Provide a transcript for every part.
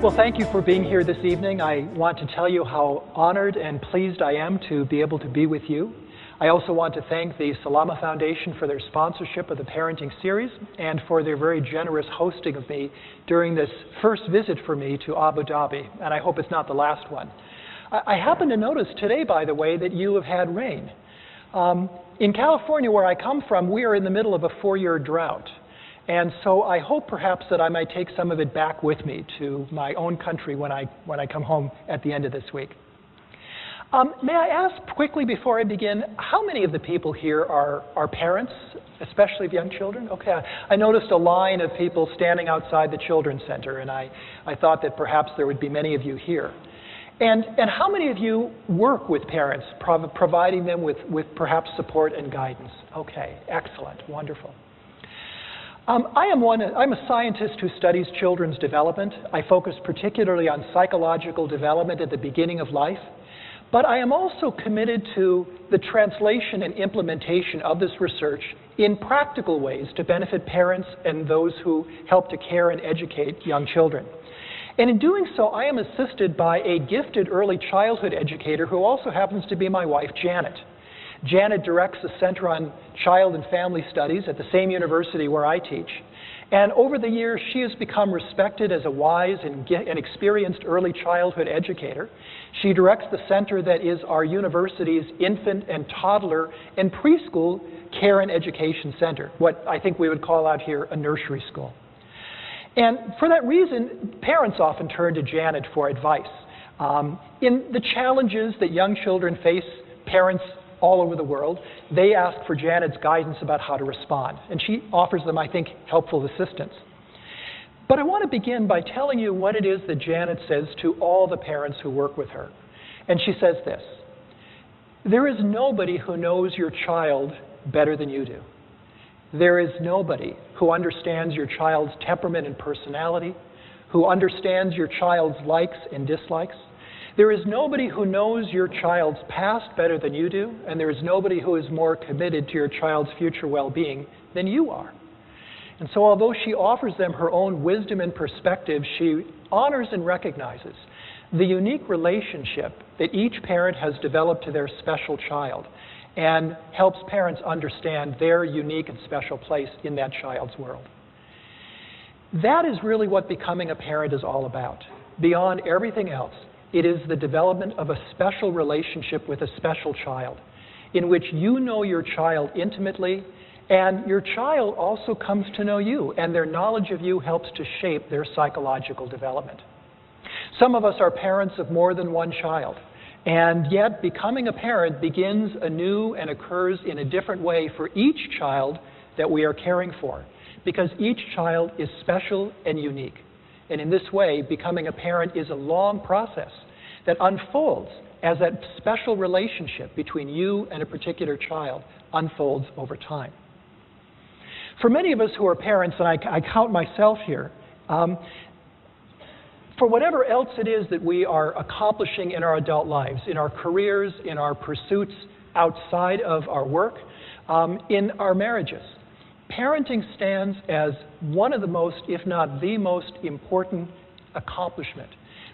Well, thank you for being here this evening. I want to tell you how honored and pleased I am to be able to be with you. I also want to thank the Salama Foundation for their sponsorship of the parenting series and for their very generous hosting of me during this first visit for me to Abu Dhabi, and I hope it's not the last one. I happen to notice today, by the way, that you have had rain. In California, where I come from, we are in the middle of a 4-year drought. And so I hope perhaps that I might take some of it back with me to my own country when I come home at the end of this week. May I ask quickly before I begin, how many of the people here are parents, especially of young children? Okay, I noticed a line of people standing outside the Children's Center, and I thought that perhaps there would be many of you here. And how many of you work with parents, providing them with perhaps support and guidance? Okay, excellent, wonderful. I'm a scientist who studies children's development. I focus particularly on psychological development at the beginning of life. But I am also committed to the translation and implementation of this research in practical ways to benefit parents and those who help to care and educate young children. And in doing so, I am assisted by a gifted early childhood educator who also happens to be my wife, Janet. Janet directs the Center on Child and Family Studies at the same university where I teach. And over the years, she has become respected as a wise and experienced early childhood educator. She directs the center that is our university's infant and toddler and preschool care and education center, what I think we would call out here a nursery school. And for that reason, parents often turn to Janet for advice. In the challenges that young children face, parents all over the world, they ask for Janet's guidance about how to respond. And she offers them, I think, helpful assistance. But I want to begin by telling you what it is that Janet says to all the parents who work with her. And she says this: there is nobody who knows your child better than you do. There is nobody who understands your child's temperament and personality, who understands your child's likes and dislikes. There is nobody who knows your child's past better than you do, and there is nobody who is more committed to your child's future well-being than you are. And so although she offers them her own wisdom and perspective, she honors and recognizes the unique relationship that each parent has developed to their special child and helps parents understand their unique and special place in that child's world. That is really what becoming a parent is all about. Beyond everything else, it is the development of a special relationship with a special child in which you know your child intimately, and your child also comes to know you, and their knowledge of you helps to shape their psychological development. Some of us are parents of more than one child, and yet becoming a parent begins anew and occurs in a different way for each child that we are caring for, because each child is special and unique. And in this way, becoming a parent is a long process that unfolds as that special relationship between you and a particular child unfolds over time. For many of us who are parents, and I count myself here, for whatever else it is that we are accomplishing in our adult lives, in our careers, in our pursuits outside of our work, in our marriages, parenting stands as one of the most, if not the most important accomplishment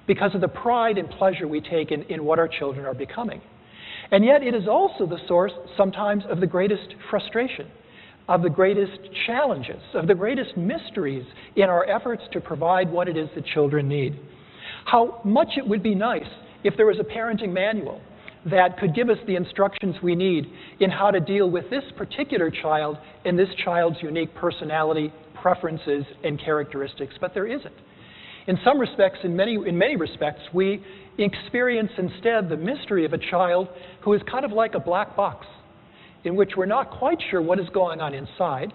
because of the pride and pleasure we take in what our children are becoming. And yet it is also the source sometimes of the greatest frustration, of the greatest challenges, of the greatest mysteries in our efforts to provide what it is that children need. How much it would be nice if there was a parenting manual that could give us the instructions we need in how to deal with this particular child and this child's unique personality, preferences, and characteristics, but there isn't. In some respects, in many respects, we experience instead the mystery of a child who is kind of like a black box, in which we're not quite sure what is going on inside.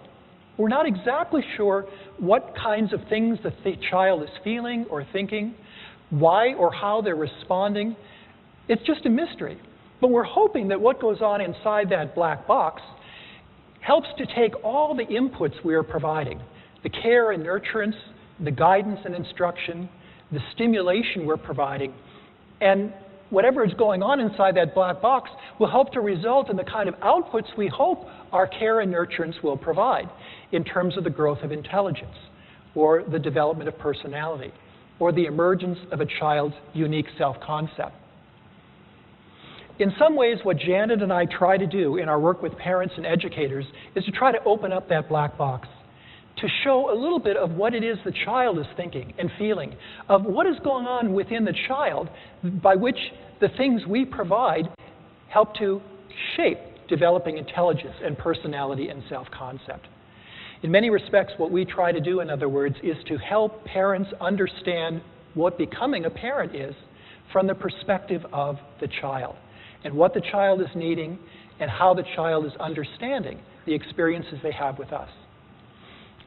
We're not exactly sure what kinds of things that the child is feeling or thinking, why or how they're responding. It's just a mystery. But we're hoping that what goes on inside that black box helps to take all the inputs we are providing, the care and nurturance, the guidance and instruction, the stimulation we're providing, and whatever is going on inside that black box will help to result in the kind of outputs we hope our care and nurturance will provide in terms of the growth of intelligence or the development of personality, or the emergence of a child's unique self-concept. In some ways, what Janet and I try to do in our work with parents and educators is to try to open up that black box, to show a little bit of what it is the child is thinking and feeling, of what is going on within the child by which the things we provide help to shape developing intelligence and personality and self-concept. In many respects, what we try to do, in other words, is to help parents understand what becoming a parent is from the perspective of the child, and what the child is needing, and how the child is understanding the experiences they have with us.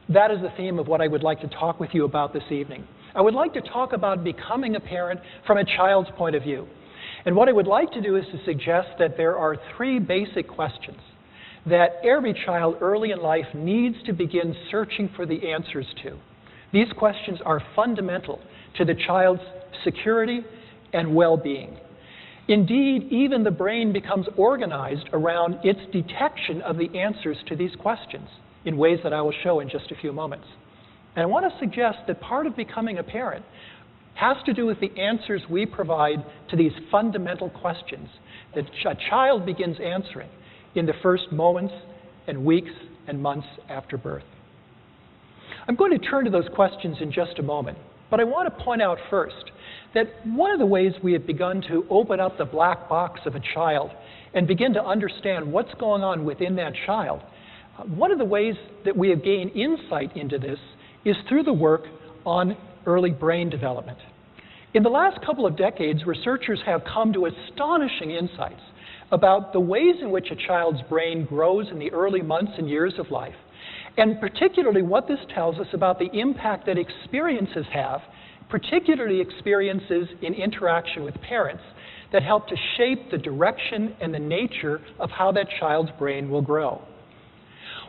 That is the theme of what I would like to talk with you about this evening. I would like to talk about becoming a parent from a child's point of view. And what I would like to do is to suggest that there are three basic questions that every child early in life needs to begin searching for the answers to. These questions are fundamental to the child's security and well-being. Indeed, even the brain becomes organized around its detection of the answers to these questions in ways that I will show in just a few moments. And I want to suggest that part of becoming a parent has to do with the answers we provide to these fundamental questions that a child begins answering in the first moments and weeks and months after birth. I'm going to turn to those questions in just a moment, but I want to point out first that one of the ways we have begun to open up the black box of a child and begin to understand what's going on within that child, one of the ways that we have gained insight into this is through the work on early brain development. In the last couple of decades, researchers have come to astonishing insights about the ways in which a child's brain grows in the early months and years of life, and particularly what this tells us about the impact that experiences have, particularly experiences in interaction with parents, that help to shape the direction and the nature of how that child's brain will grow.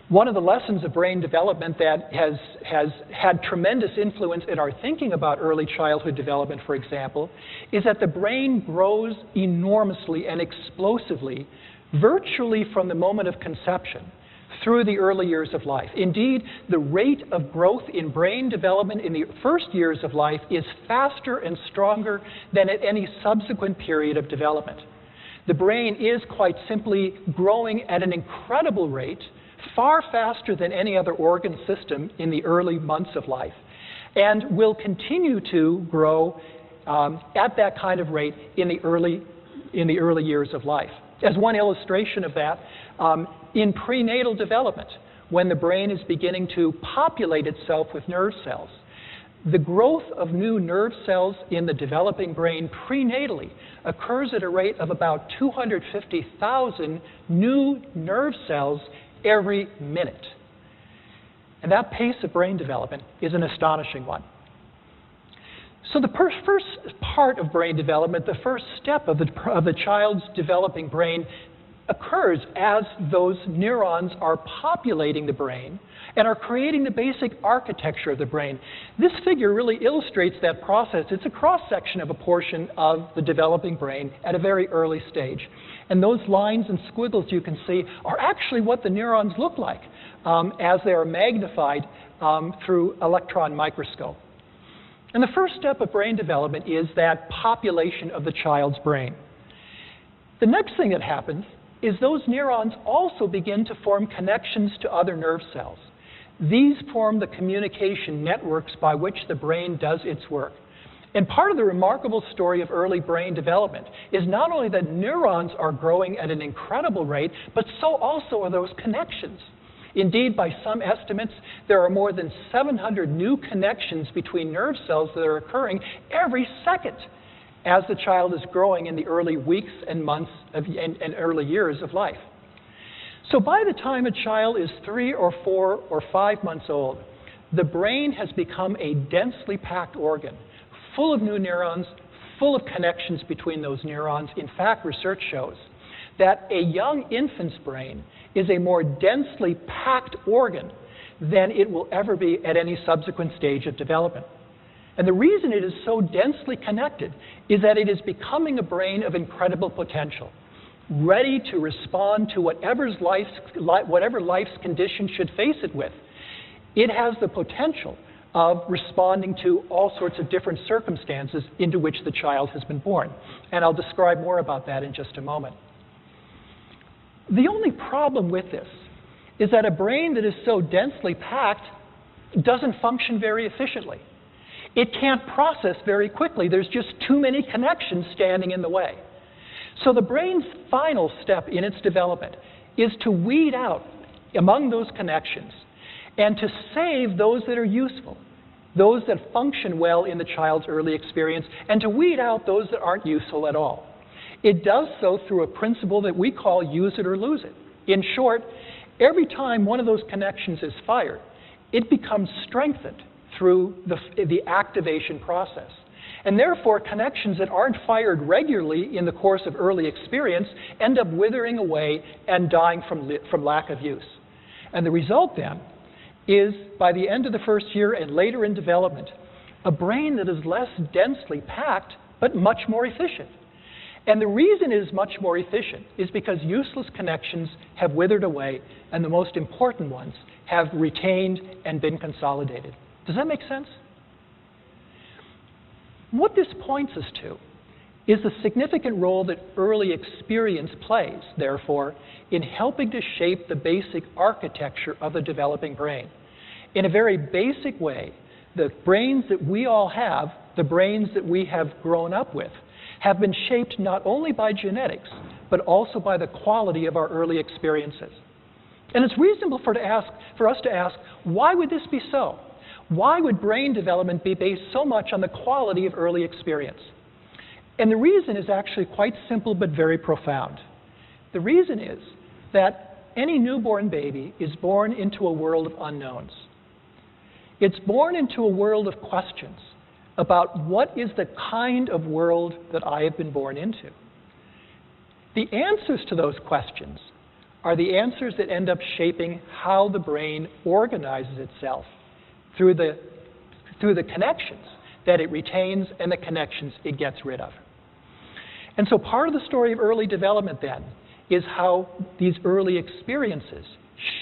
One of the lessons of brain development that has had tremendous influence in our thinking about early childhood development, for example, is that the brain grows enormously and explosively virtually from the moment of conception through the early years of life. Indeed, the rate of growth in brain development in the first years of life is faster and stronger than at any subsequent period of development. The brain is quite simply growing at an incredible rate, far faster than any other organ system in the early months of life, and will continue to grow at that kind of rate in the early years of life. As one illustration of that, in prenatal development, when the brain is beginning to populate itself with nerve cells, the growth of new nerve cells in the developing brain prenatally occurs at a rate of about 250,000 new nerve cells every minute. And that pace of brain development is an astonishing one. So the first part of brain development, the first step of the child's developing brain, occurs as those neurons are populating the brain and are creating the basic architecture of the brain. This figure really illustrates that process. It's a cross-section of a portion of the developing brain at a very early stage. And those lines and squiggles you can see are actually what the neurons look like as they are magnified through electron microscope. And the first step of brain development is that population of the child's brain. The next thing that happens is those neurons also begin to form connections to other nerve cells. These form the communication networks by which the brain does its work. And part of the remarkable story of early brain development is not only that neurons are growing at an incredible rate, but so also are those connections. Indeed, by some estimates, there are more than 700 new connections between nerve cells that are occurring every second as the child is growing in the early weeks and months and early years of life. So by the time a child is 3 or 4 or 5 months old, the brain has become a densely packed organ, full of new neurons, full of connections between those neurons. In fact, research shows that a young infant's brain is a more densely packed organ than it will ever be at any subsequent stage of development. And the reason it is so densely connected is that it is becoming a brain of incredible potential, ready to respond to whatever life's condition should face it with. It has the potential of responding to all sorts of different circumstances into which the child has been born. And I'll describe more about that in just a moment. The only problem with this is that a brain that is so densely packed doesn't function very efficiently. It can't process very quickly. There's just too many connections standing in the way. So the brain's final step in its development is to weed out among those connections and to save those that are useful, those that function well in the child's early experience, and to weed out those that aren't useful at all. It does so through a principle that we call use it or lose it. In short, every time one of those connections is fired, it becomes strengthened through the activation process. And therefore, connections that aren't fired regularly in the course of early experience end up withering away and dying from lack of use. And the result then is, by the end of the first year and later in development, a brain that is less densely packed but much more efficient. And the reason it is much more efficient is because useless connections have withered away and the most important ones have retained and been consolidated. Does that make sense? What this points us to is the significant role that early experience plays, therefore, in helping to shape the basic architecture of the developing brain. In a very basic way, the brains that we all have, the brains that we have grown up with, have been shaped not only by genetics, but also by the quality of our early experiences. And it's reasonable for us to ask, why would this be so? Why would brain development be based so much on the quality of early experience? And the reason is actually quite simple but very profound. The reason is that any newborn baby is born into a world of unknowns. It's born into a world of questions about what is the kind of world that I have been born into. The answers to those questions are the answers that end up shaping how the brain organizes itself through the connections that it retains and the connections it gets rid of. And so part of the story of early development then is how these early experiences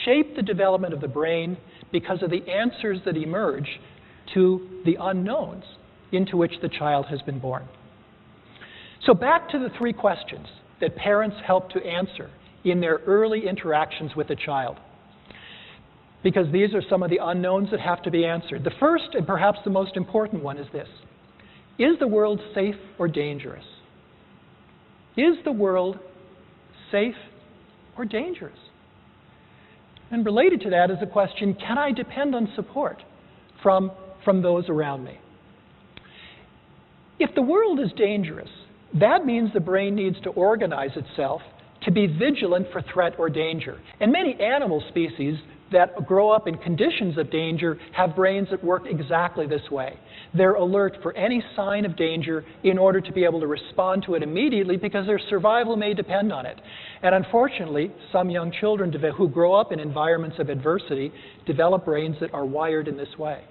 shape the development of the brain because of the answers that emerge to the unknowns into which the child has been born. So back to the three questions that parents help to answer in their early interactions with a child, because these are some of the unknowns that have to be answered. The first, and perhaps the most important one, is this: is the world safe or dangerous? Is the world safe or dangerous? And related to that is the question, can I depend on support from those around me? If the world is dangerous, that means the brain needs to organize itself to be vigilant for threat or danger. And many animal species that grow up in conditions of danger have brains that work exactly this way. They're alert for any sign of danger in order to be able to respond to it immediately because their survival may depend on it. And unfortunately, some young children who grow up in environments of adversity develop brains that are wired in this way.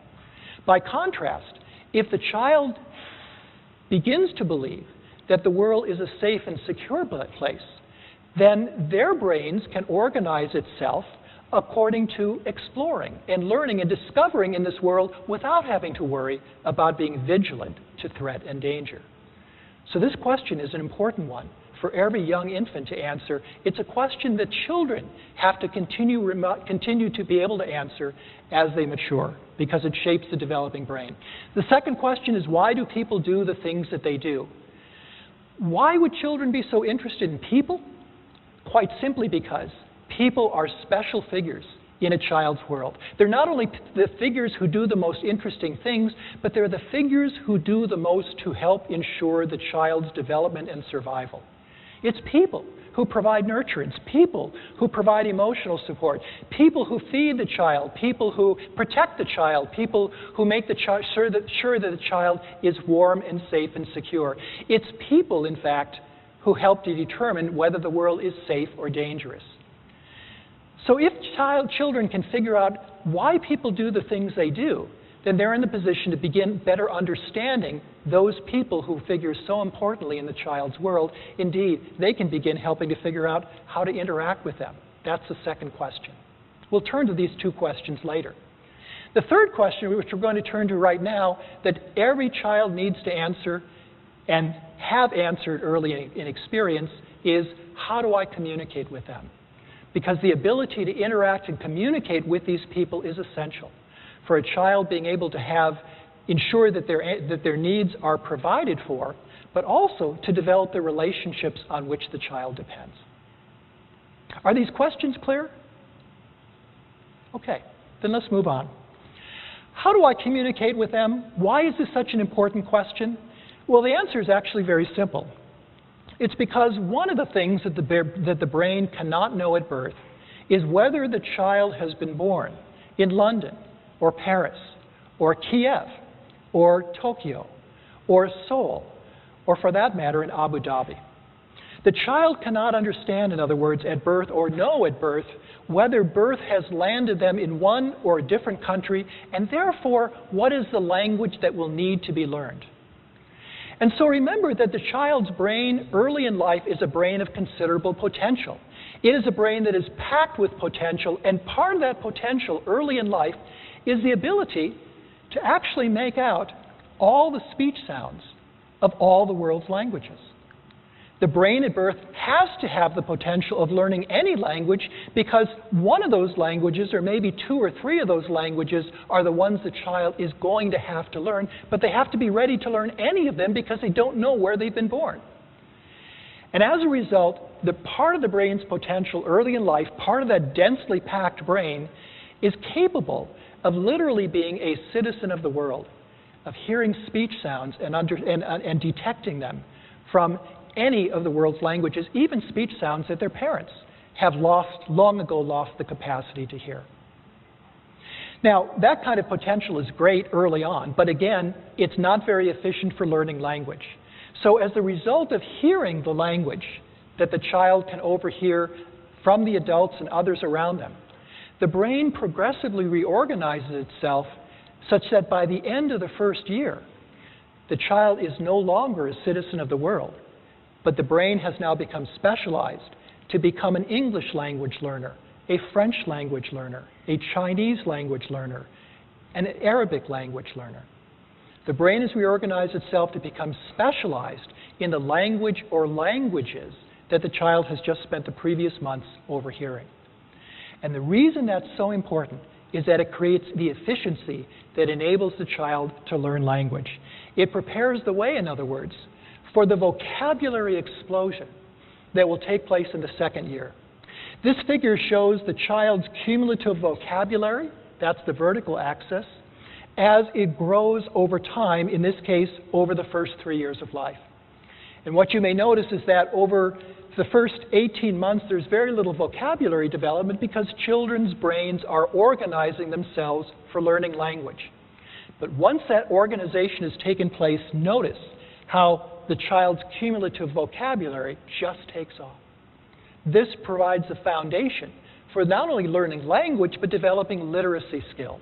By contrast, if the child begins to believe that the world is a safe and secure place, then their brains can organize itself according to exploring and learning and discovering in this world without having to worry about being vigilant to threat and danger. So this question is an important one for every young infant to answer. It's a question that children have to continue to be able to answer as they mature, because it shapes the developing brain. The second question is, why do people do the things that they do? Why would children be so interested in people? Quite simply because people are special figures in a child's world. They're not only the figures who do the most interesting things, but they're the figures who do the most to help ensure the child's development and survival. It's people who provide nurturance, people who provide emotional support, people who feed the child, people who protect the child, people who make sure that the child is warm and safe and secure. It's people, in fact, who help to determine whether the world is safe or dangerous. So if children can figure out why people do the things they do, then they're in the position to begin better understanding those people who figure so importantly in the child's world. Indeed, they can begin helping to figure out how to interact with them. That's the second question. We'll turn to these two questions later. The third question, which we're going to turn to right now, that every child needs to answer and have answered early in experience is, how do I communicate with them? Because the ability to interact and communicate with these people is essential for a child being able to ensure that their needs are provided for, but also to develop the relationships on which the child depends. Are these questions clear? Okay, then let's move on. How do I communicate with them? Why is this such an important question? Well, the answer is actually very simple. It's because one of the things that the brain cannot know at birth is whether the child has been born in London, or Paris, or Kiev, or Tokyo, or Seoul, or for that matter, in Abu Dhabi. The child cannot understand, in other words, at birth, or know at birth, whether birth has landed them in one or a different country, and therefore, what is the language that will need to be learned. And so remember that the child's brain early in life is a brain of considerable potential. It is a brain that is packed with potential, and part of that potential early in life is the ability to actually make out all the speech sounds of all the world's languages. The brain at birth has to have the potential of learning any language because one of those languages, or maybe two or three of those languages, are the ones the child is going to have to learn, but they have to be ready to learn any of them because they don't know where they've been born. And as a result, the part of the brain's potential early in life, part of that densely packed brain, is capable of literally being a citizen of the world, of hearing speech sounds and detecting them from any of the world's languages, even speech sounds that their parents have long ago lost the capacity to hear. Now, that kind of potential is great early on, but again, it's not very efficient for learning language. So as a result of hearing the language that the child can overhear from the adults and others around them, the brain progressively reorganizes itself such that by the end of the first year, the child is no longer a citizen of the world, but the brain has now become specialized to become an English language learner, a French language learner, a Chinese language learner, and an Arabic language learner. The brain has reorganized itself to become specialized in the language or languages that the child has just spent the previous months overhearing. And the reason that's so important is that it creates the efficiency that enables the child to learn language. It prepares the way, in other words, for the vocabulary explosion that will take place in the second year. This figure shows the child's cumulative vocabulary, that's the vertical axis, as it grows over time, in this case, over the first 3 years of life. And what you may notice is that over the first 18 months, there's very little vocabulary development because children's brains are organizing themselves for learning language. But once that organization has taken place, notice how the child's cumulative vocabulary just takes off. This provides the foundation for not only learning language, but developing literacy skills.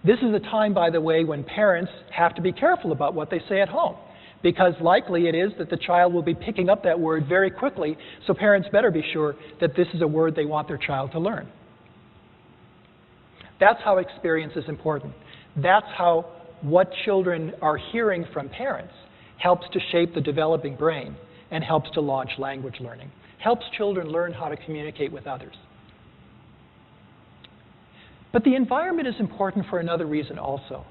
This is a time, by the way, when parents have to be careful about what they say at home, because likely it is that the child will be picking up that word very quickly, so parents better be sure that this is a word they want their child to learn. That's how experience is important. That's how what children are hearing from parents helps to shape the developing brain and helps to launch language learning, helps children learn how to communicate with others. But the environment is important for another reason also.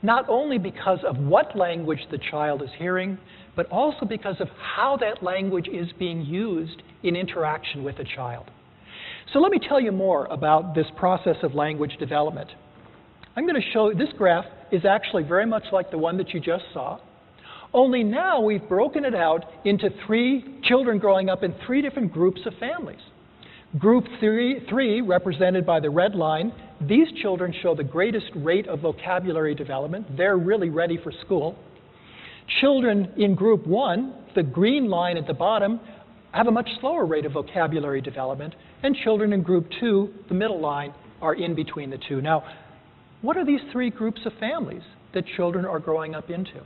Not only because of what language the child is hearing, but also because of how that language is being used in interaction with the child. So let me tell you more about this process of language development. I'm going to show, this graph is actually very much like the one that you just saw, only now we've broken it out into children growing up in 3 different groups of families. Group 3, represented by the red line, these children show the greatest rate of vocabulary development. They're really ready for school. Children in Group 1, the green line at the bottom, have a much slower rate of vocabulary development, and children in Group 2, the middle line, are in between the two. Now, what are these 3 groups of families that children are growing up into?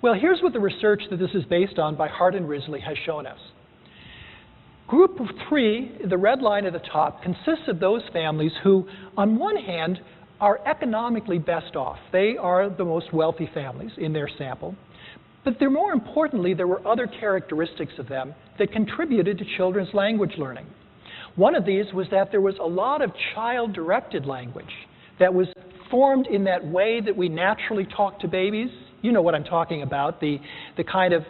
Well, here's what the research that this is based on by Hart and Risley has shown us. Group of 3, the red line at the top, consists of those families who, on one hand, are economically best off. They are the most wealthy families in their sample. But more importantly, there were other characteristics of them that contributed to children's language learning. One of these was that there was a lot of child-directed language that was formed in that way that we naturally talk to babies. You know what I'm talking about, the kind of,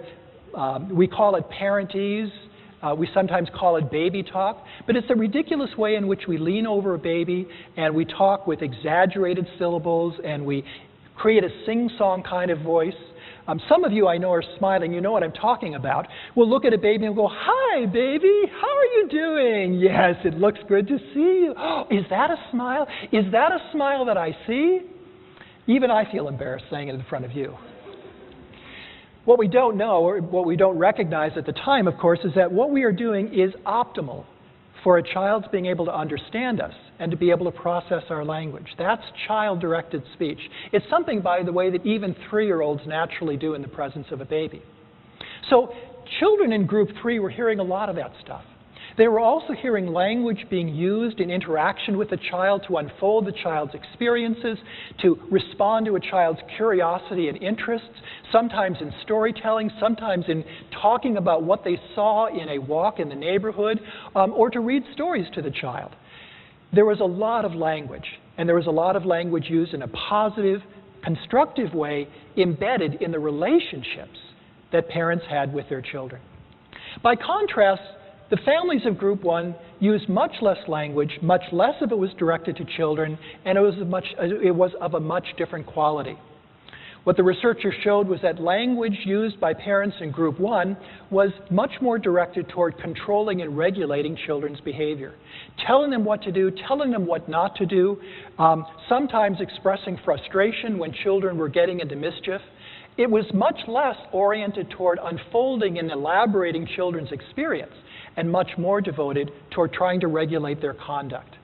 we call it parentese, we sometimes call it baby talk, but it's a ridiculous way in which we lean over a baby and we talk with exaggerated syllables and we create a sing-song kind of voice. Some of you I know are smiling, you know what I'm talking about. We'll look at a baby and go, "Hi, baby, how are you doing?" "Yes, it looks good to see you." "Oh, is that a smile? Is that a smile that I see?" Even I feel embarrassed saying it in front of you. What we don't know, or what we don't recognize at the time, of course, is that what we are doing is optimal for a child's being able to understand us and to be able to process our language. That's child-directed speech. It's something, by the way, that even 3-year-olds naturally do in the presence of a baby. So children in group 3 were hearing a lot of that stuff. They were also hearing language being used in interaction with the child to unfold the child's experiences, to respond to a child's curiosity and interests, sometimes in storytelling, sometimes in talking about what they saw in a walk in the neighborhood, or to read stories to the child. There was a lot of language, and there was a lot of language used in a positive, constructive way embedded in the relationships that parents had with their children. By contrast, the families of Group 1 used much less language, much less of it was directed to children, and it was of a much different quality. What the researchers showed was that language used by parents in Group 1 was much more directed toward controlling and regulating children's behavior, telling them what to do, telling them what not to do, sometimes expressing frustration when children were getting into mischief. It was much less oriented toward unfolding and elaborating children's experience, and much more devoted toward trying to regulate their conduct.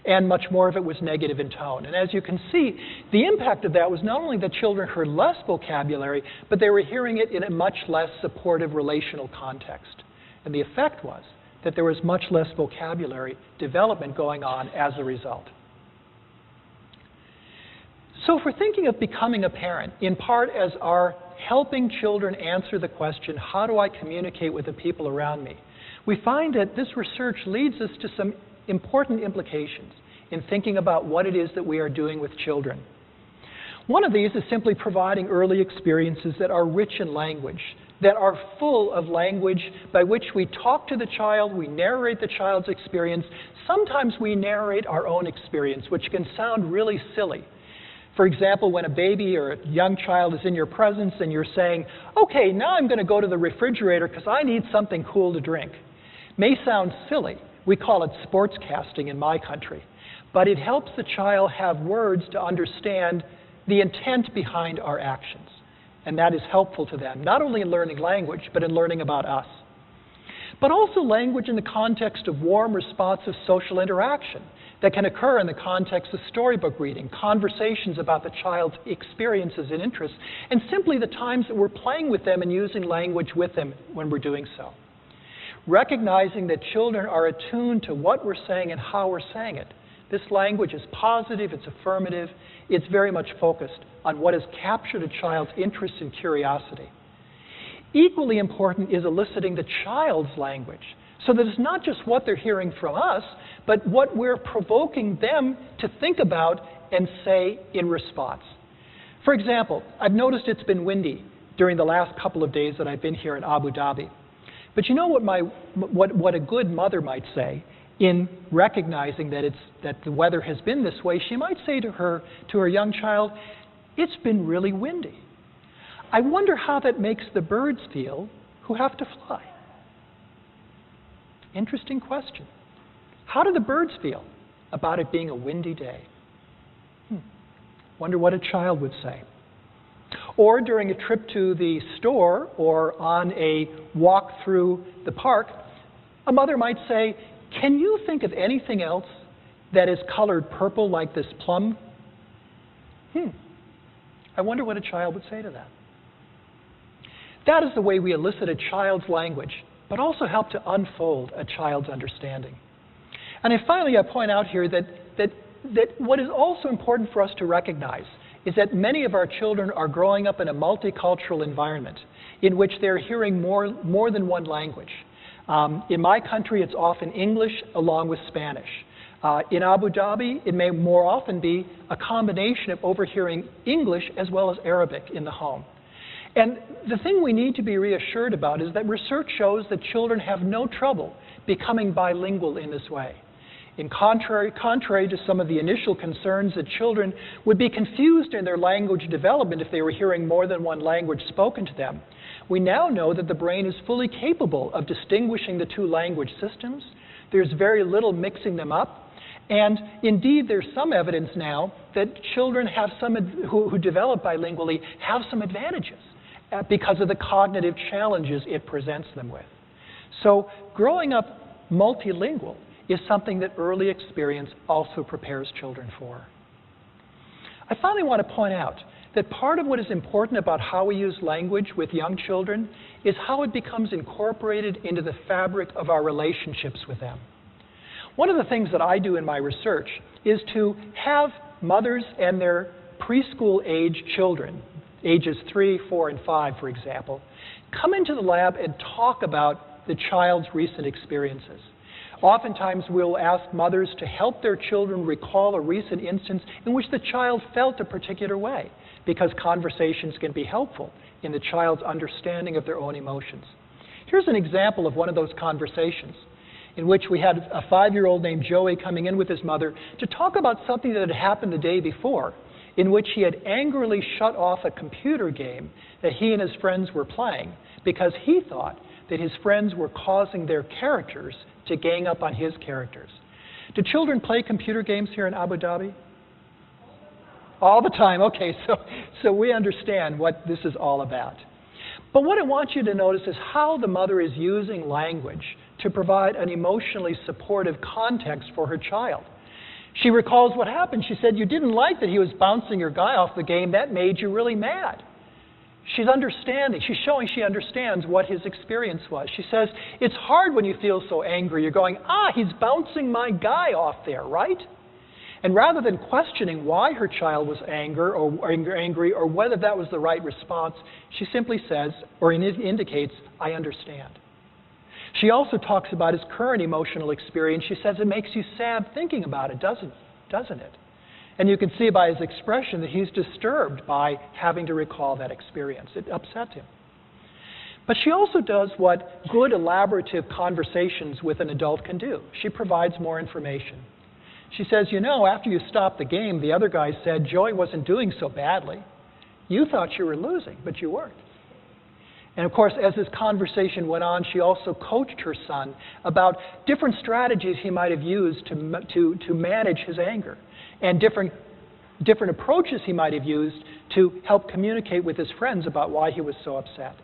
And much more of it was negative in tone. And as you can see, the impact of that was not only that children heard less vocabulary, but they were hearing it in a much less supportive relational context. And the effect was that there was much less vocabulary development going on as a result. So if we're thinking of becoming a parent, in part as our helping children answer the question, how do I communicate with the people around me? We find that this research leads us to some important implications in thinking about what it is that we are doing with children. One of these is simply providing early experiences that are rich in language, that are full of language by which we talk to the child, we narrate the child's experience. Sometimes we narrate our own experience, which can sound really silly. For example, when a baby or a young child is in your presence and you're saying, "Okay, now I'm going to go to the refrigerator because I need something cool to drink." May sound silly. We call it sportscasting in my country. But it helps the child have words to understand the intent behind our actions. And that is helpful to them, not only in learning language, but in learning about us. But also language in the context of warm, responsive social interaction that can occur in the context of storybook reading, conversations about the child's experiences and interests, and simply the times that we're playing with them and using language with them when we're doing so. Recognizing that children are attuned to what we're saying and how we're saying it. This language is positive, it's affirmative, it's very much focused on what has captured a child's interest and curiosity. Equally important is eliciting the child's language, so that it's not just what they're hearing from us, but what we're provoking them to think about and say in response. For example, I've noticed it's been windy during the last couple of days that I've been here in Abu Dhabi. But you know what a good mother might say in recognizing that the weather has been this way? She might say to her young child, "It's been really windy. I wonder how that makes the birds feel who have to fly." Interesting question. How do the birds feel about it being a windy day? Wonder what a child would say. Or during a trip to the store or on a walk through the park, a mother might say, "Can you think of anything else that is colored purple like this plum?" I wonder what a child would say to that. That is the way we elicit a child's language, but also help to unfold a child's understanding. And finally, I point out here that that what is also important for us to recognize is that many of our children are growing up in a multicultural environment in which they're hearing more than one language. In my country, it's often English along with Spanish. In Abu Dhabi, it may more often be a combination of overhearing English as well as Arabic in the home. And the thing we need to be reassured about is that research shows that children have no trouble becoming bilingual in this way. In contrary to some of the initial concerns that children would be confused in their language development if they were hearing more than one language spoken to them, we now know that the brain is fully capable of distinguishing the two language systems. There's very little mixing them up. And indeed, there's some evidence now that children have who develop bilingually have some advantages because of the cognitive challenges it presents them with. So growing up multilingual is something that early experience also prepares children for. I finally want to point out that part of what is important about how we use language with young children is how it becomes incorporated into the fabric of our relationships with them. One of the things that I do in my research is to have mothers and their preschool age children, ages 3, 4, and 5, for example, come into the lab and talk about the child's recent experiences. Oftentimes, we'll ask mothers to help their children recall a recent instance in which the child felt a particular way, because conversations can be helpful in the child's understanding of their own emotions. Here's an example of one of those conversations in which we had a 5-year-old named Joey coming in with his mother to talk about something that had happened the day before, in which he had angrily shut off a computer game that he and his friends were playing because he thought that his friends were causing their characters to gang up on his characters. Do children play computer games here in Abu Dhabi? All the time. Okay, so we understand what this is all about. But what I want you to notice is how the mother is using language to provide an emotionally supportive context for her child. She recalls what happened. She said, "You didn't like that he was bouncing your guy off the game. That made you really mad." She's understanding. She's showing she understands what his experience was. She says, "It's hard when you feel so angry. You're going, he's bouncing my guy off there, right?" And rather than questioning why her child was angry or whether that was the right response, she simply says, or indicates, "I understand." She also talks about his current emotional experience. She says, "It makes you sad thinking about it, doesn't it?" And you can see by his expression that he's disturbed by having to recall that experience. It upsets him. But she also does what good elaborative conversations with an adult can do. She provides more information. She says, "After you stopped the game, the other guy said Joey wasn't doing so badly. You thought you were losing, but you weren't." And of course, as this conversation went on, she also coached her son about different strategies he might have used to manage his anger, and different approaches he might have used to help communicate with his friends about why he was so upset.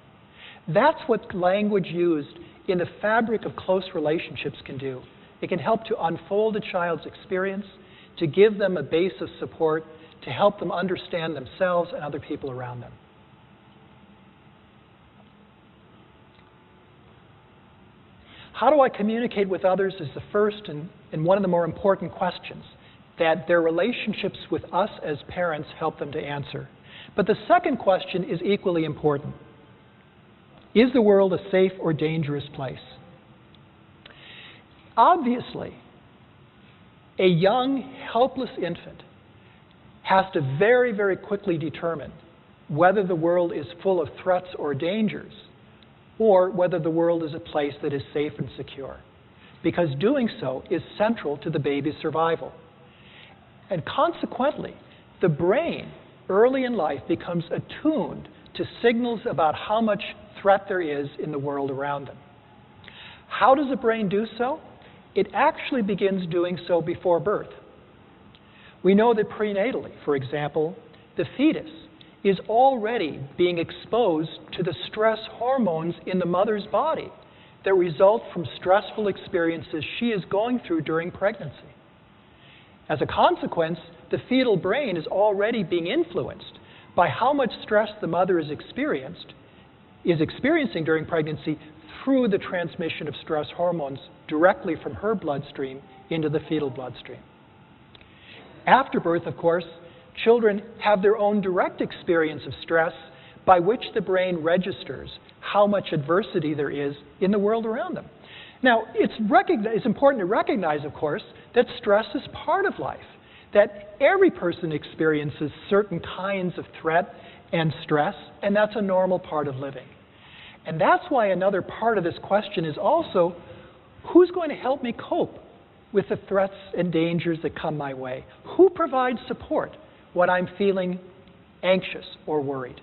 That's what language used in the fabric of close relationships can do. It can help to unfold a child's experience, to give them a base of support, to help them understand themselves and other people around them. How do I communicate with others is the first and one of the more important questions that their relationships with us as parents help them to answer. But the second question is equally important. Is the world a safe or dangerous place? Obviously, a young, helpless infant has to very, very quickly determine whether the world is full of threats or dangers, or whether the world is a place that is safe and secure, because doing so is central to the baby's survival. And consequently, the brain early in life becomes attuned to signals about how much threat there is in the world around them. How does the brain do so? It actually begins doing so before birth. We know that prenatally, for example, the fetus is already being exposed to the stress hormones in the mother's body that result from stressful experiences she is going through during pregnancy. As a consequence, the fetal brain is already being influenced by how much stress the mother is experiencing during pregnancy through the transmission of stress hormones directly from her bloodstream into the fetal bloodstream. After birth, of course, children have their own direct experience of stress by which the brain registers how much adversity there is in the world around them. Now, it's important to recognize, of course, that stress is part of life, that every person experiences certain kinds of threat and stress, and that's a normal part of living. And that's why another part of this question is also, who's going to help me cope with the threats and dangers that come my way? Who provides support when I'm feeling anxious or worried?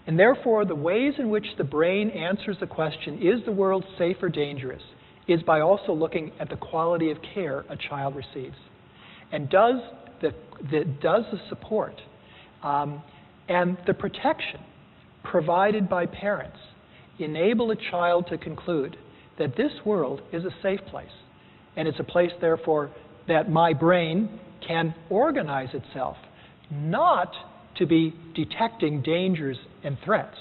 And therefore, the ways in which the brain answers the question, is the world safe or dangerous, is by also looking at the quality of care a child receives. And does the support and the protection provided by parents enable a child to conclude that this world is a safe place, and it's a place, therefore, that my brain can organize itself, not to be detecting dangers and threats,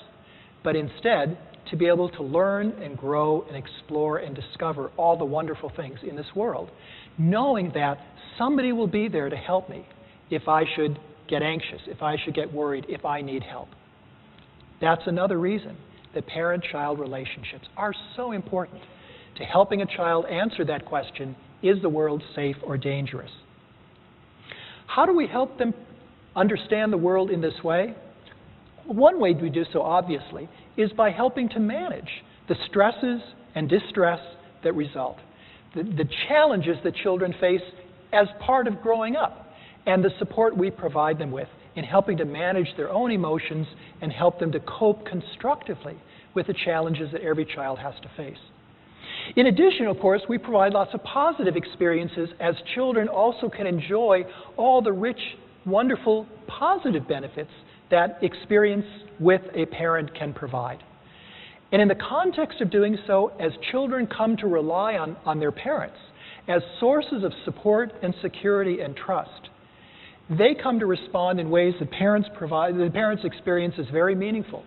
but instead to be able to learn and grow and explore and discover all the wonderful things in this world, knowing that somebody will be there to help me if I should get anxious, if I should get worried, if I need help. That's another reason that parent-child relationships are so important to helping a child answer that question, is the world safe or dangerous? How do we help them understand the world in this way? One way we do so, obviously, is by helping to manage the stresses and distress that result, the challenges that children face as part of growing up, and the support we provide them with in helping to manage their own emotions and help them to cope constructively with the challenges that every child has to face. In addition, of course, we provide lots of positive experiences as children also can enjoy all the rich, wonderful, positive benefits that experience with a parent can provide. And in the context of doing so, as children come to rely on their parents as sources of support and security and trust, they come to respond in ways that parents experience as very meaningful,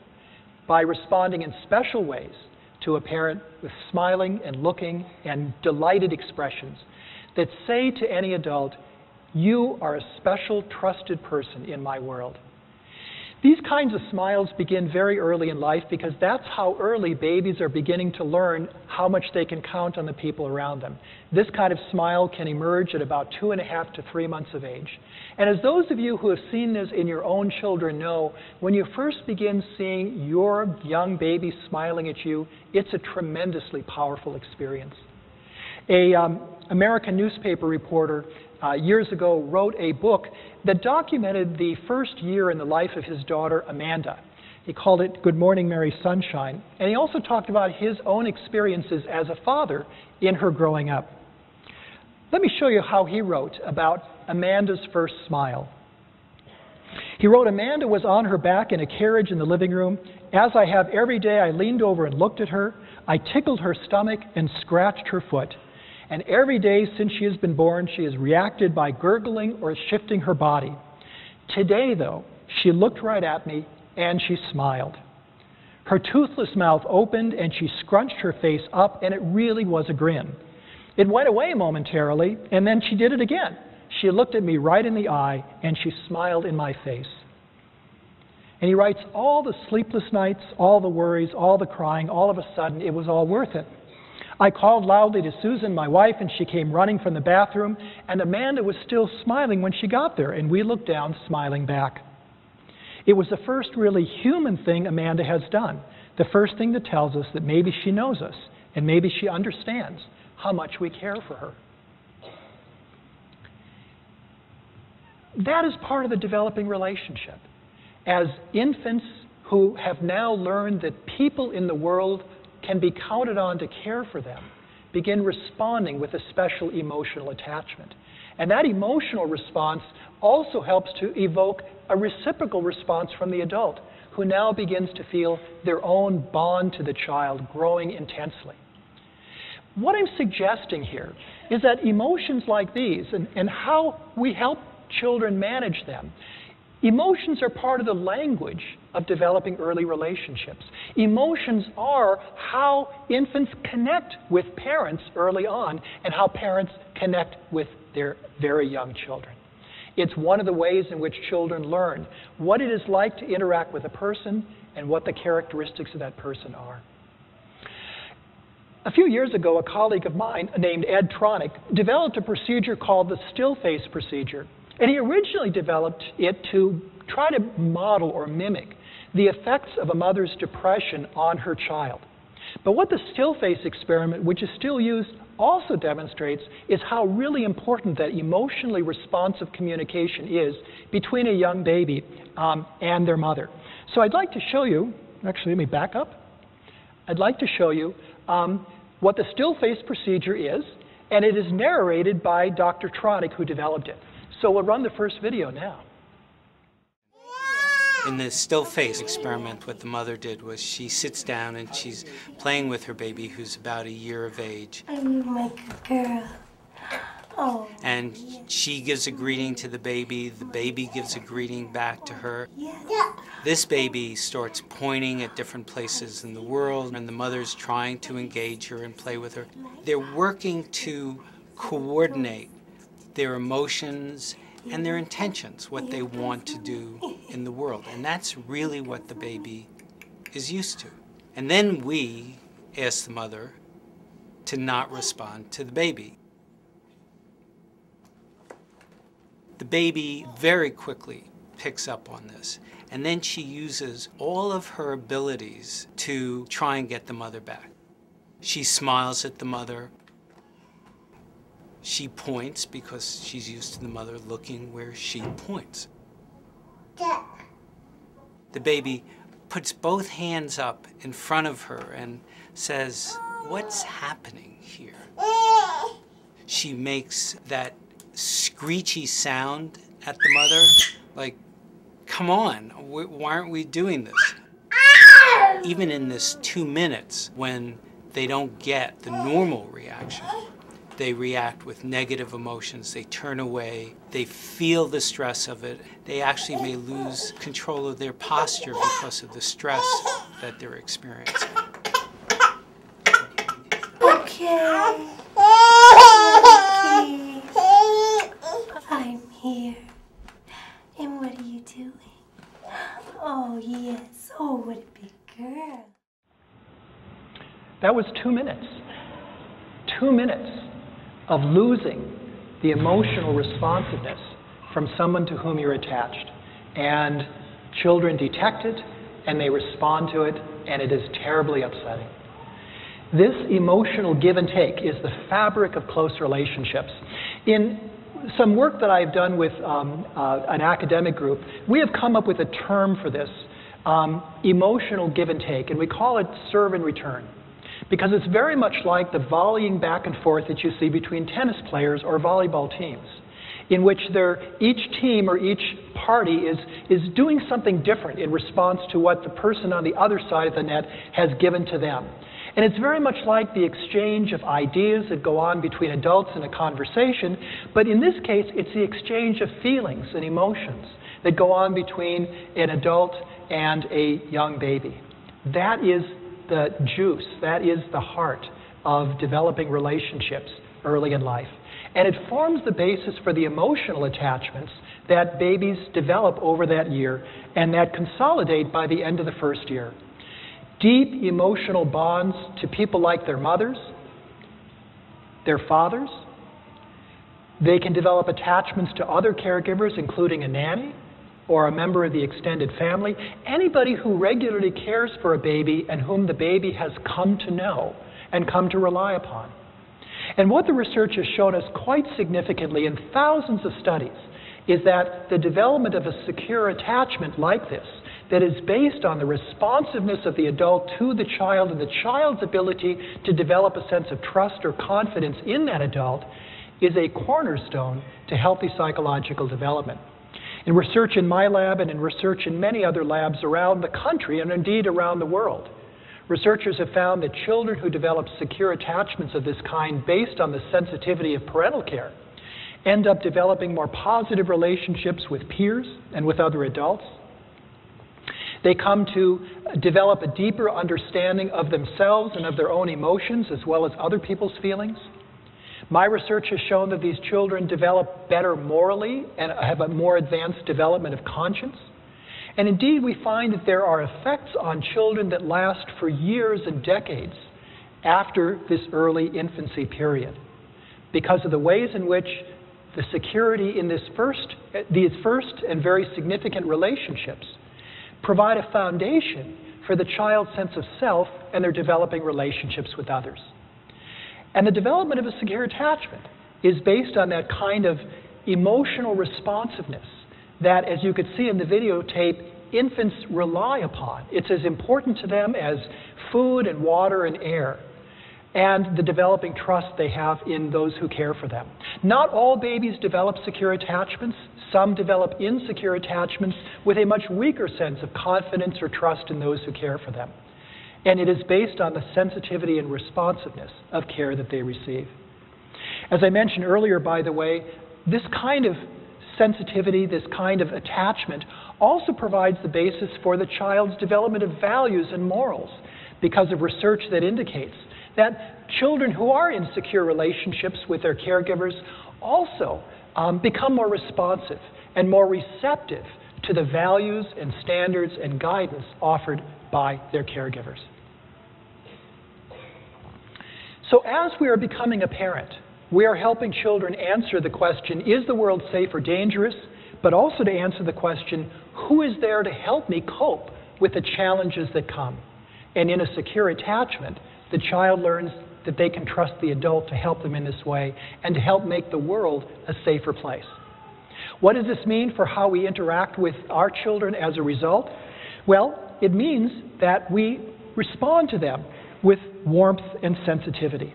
by responding in special ways to a parent with smiling and looking and delighted expressions that say to any adult, "You are a special, trusted person in my world." These kinds of smiles begin very early in life because that's how early babies are beginning to learn how much they can count on the people around them. This kind of smile can emerge at about 2.5 to 3 months of age. And as those of you who have seen this in your own children know, when you first begin seeing your young baby smiling at you, it's a tremendously powerful experience. An American newspaper reporter years ago wrote a book that documented the first year in the life of his daughter, Amanda. He called it Good Morning, Mary Sunshine. And he also talked about his own experiences as a father in her growing up. Let me show you how he wrote about Amanda's first smile. He wrote, "Amanda was on her back in a carriage in the living room. As I have every day, I leaned over and looked at her. I tickled her stomach and scratched her foot. And every day since she has been born, she has reacted by gurgling or shifting her body. Today, though, she looked right at me and she smiled. Her toothless mouth opened and she scrunched her face up, and it really was a grin. It went away momentarily, and then she did it again. She looked at me right in the eye and she smiled in my face." And he writes, "All the sleepless nights, all the worries, all the crying, all of a sudden, it was all worth it. I called loudly to Susan, my wife, and she came running from the bathroom, and Amanda was still smiling when she got there, and we looked down, smiling back. It was the first really human thing Amanda has done, the first thing that tells us that maybe she knows us, and maybe she understands how much we care for her." That is part of the developing relationship. As infants who have now learned that people in the world can be counted on to care for them, begin responding with a special emotional attachment. And that emotional response also helps to evoke a reciprocal response from the adult, who now begins to feel their own bond to the child growing intensely. What I'm suggesting here is that emotions like these, and how we help children manage them, emotions are part of the language of developing early relationships. Emotions are how infants connect with parents early on, and how parents connect with their very young children. It's one of the ways in which children learn what it is like to interact with a person and what the characteristics of that person are. A few years ago, a colleague of mine named Ed Tronick developed a procedure called the still face procedure. And he originally developed it to try to model or mimic the effects of a mother's depression on her child. But what the still face experiment, which is still used, also demonstrates is how really important that emotionally responsive communication is between a young baby and their mother. So I'd like to show you, actually let me back up. I'd like to show you what the still face procedure is, and it is narrated by Dr. Tronick, who developed it. So we'll run the first video now. In the still face experiment, what the mother did was she sits down and she's playing with her baby, who's about a year of age. I'm like a girl. Oh. And she gives a greeting to the baby gives a greeting back to her. Yeah. This baby starts pointing at different places in the world, and the mother's trying to engage her and play with her. They're working to coordinate their emotions and their intentions, what they want to do in the world. And that's really what the baby is used to. And then we ask the mother to not respond to the baby. The baby very quickly picks up on this. And then she uses all of her abilities to try and get the mother back. She smiles at the mother. She points because she's used to the mother looking where she points. The baby puts both hands up in front of her and says, "What's happening here?" She makes that screechy sound at the mother, like, "Come on, why aren't we doing this?" Even in this 2 minutes, when they don't get the normal reaction, they react with negative emotions, they turn away, they feel the stress of it. They actually may lose control of their posture because of the stress that they're experiencing. Okay. I'm here. And what are you doing? Oh, yes. Oh, what a big girl. That was 2 minutes. 2 minutes of losing the emotional responsiveness from someone to whom you're attached. And children detect it, and they respond to it, and it is terribly upsetting. This emotional give and take is the fabric of close relationships. In some work that I've done with an academic group, we have come up with a term for this, emotional give and take, and we call it serve and return. Because it's very much like the volleying back and forth that you see between tennis players or volleyball teams, in which each team or each party is doing something different in response to what the person on the other side of the net has given to them. And it's very much like the exchange of ideas that go on between adults in a conversation, but in this case, it's the exchange of feelings and emotions that go on between an adult and a young baby. That is the juice, that is the heart of developing relationships early in life. And it forms the basis for the emotional attachments that babies develop over that year and that consolidate by the end of the first year. Deep emotional bonds to people like their mothers, their fathers. They can develop attachments to other caregivers, including a nanny or a member of the extended family, anybody who regularly cares for a baby and whom the baby has come to know and come to rely upon. And what the research has shown us quite significantly in thousands of studies is that the development of a secure attachment like this, that is based on the responsiveness of the adult to the child and the child's ability to develop a sense of trust or confidence in that adult, is a cornerstone to healthy psychological development. In research in my lab and in research in many other labs around the country and indeed around the world, researchers have found that children who develop secure attachments of this kind based on the sensitivity of parental care end up developing more positive relationships with peers and with other adults. They come to develop a deeper understanding of themselves and of their own emotions as well as other people's feelings. My research has shown that these children develop better morally and have a more advanced development of conscience. And indeed, we find that there are effects on children that last for years and decades after this early infancy period, because of the ways in which the security in these first and very significant relationships provide a foundation for the child's sense of self and their developing relationships with others. And the development of a secure attachment is based on that kind of emotional responsiveness that, as you could see in the videotape, infants rely upon. It's as important to them as food and water and air, and the developing trust they have in those who care for them. Not all babies develop secure attachments. Some develop insecure attachments with a much weaker sense of confidence or trust in those who care for them. And it is based on the sensitivity and responsiveness of care that they receive. As I mentioned earlier, by the way, this kind of sensitivity, this kind of attachment, also provides the basis for the child's development of values and morals, because of research that indicates that children who are in secure relationships with their caregivers also become more responsive and more receptive to the values and standards and guidance offered by their caregivers. So as we are becoming a parent, we are helping children answer the question, is the world safe or dangerous? But also to answer the question, who is there to help me cope with the challenges that come? And in a secure attachment, the child learns that they can trust the adult to help them in this way and to help make the world a safer place. What does this mean for how we interact with our children as a result? Well, it means that we respond to them with warmth and sensitivity.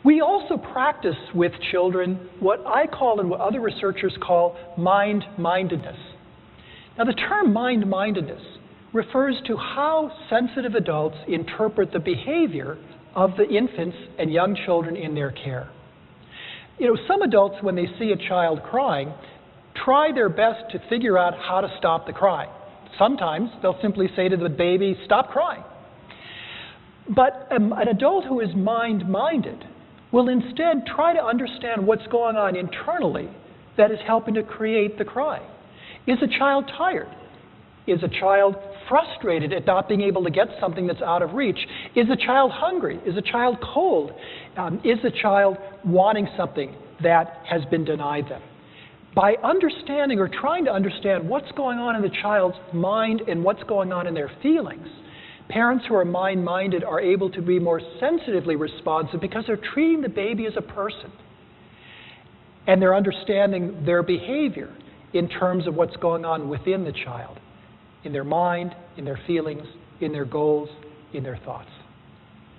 We also practice with children what I call and what other researchers call mind-mindedness. Now, the term mind-mindedness refers to how sensitive adults interpret the behavior of the infants and young children in their care. You know, some adults, when they see a child crying, try their best to figure out how to stop the cry. Sometimes they'll simply say to the baby, "Stop crying." But an adult who is mind-minded will instead try to understand what's going on internally that is helping to create the cry. Is a child tired? Is a child frustrated at not being able to get something that's out of reach? Is a child hungry? Is a child cold? Is a child wanting something that has been denied them? By understanding or trying to understand what's going on in the child's mind and what's going on in their feelings, parents who are mind-minded are able to be more sensitively responsive because they're treating the baby as a person. And they're understanding their behavior in terms of what's going on within the child, in their mind, in their feelings, in their goals, in their thoughts.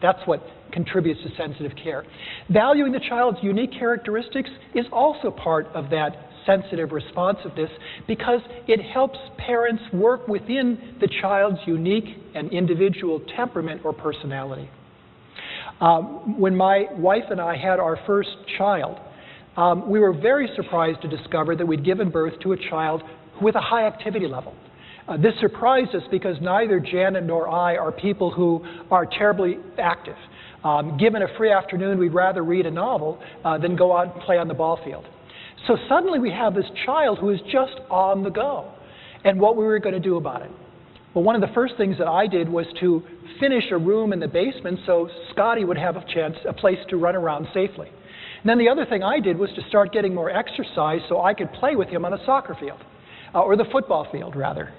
That's what contributes to sensitive care. Valuing the child's unique characteristics is also part of that sensitive responsiveness because it helps parents work within the child's unique and individual temperament or personality. When my wife and I had our first child, we were very surprised to discover that we'd given birth to a child with a high activity level. This surprised us because neither Janet nor I are people who are terribly active. Given a free afternoon, we'd rather read a novel than go out and play on the ball field. So suddenly we have this child who is just on the go, and what we were going to do about it. Well, one of the first things that I did was to finish a room in the basement so Scotty would have a place to run around safely. And then the other thing I did was to start getting more exercise so I could play with him on the soccer field, or the football field, rather.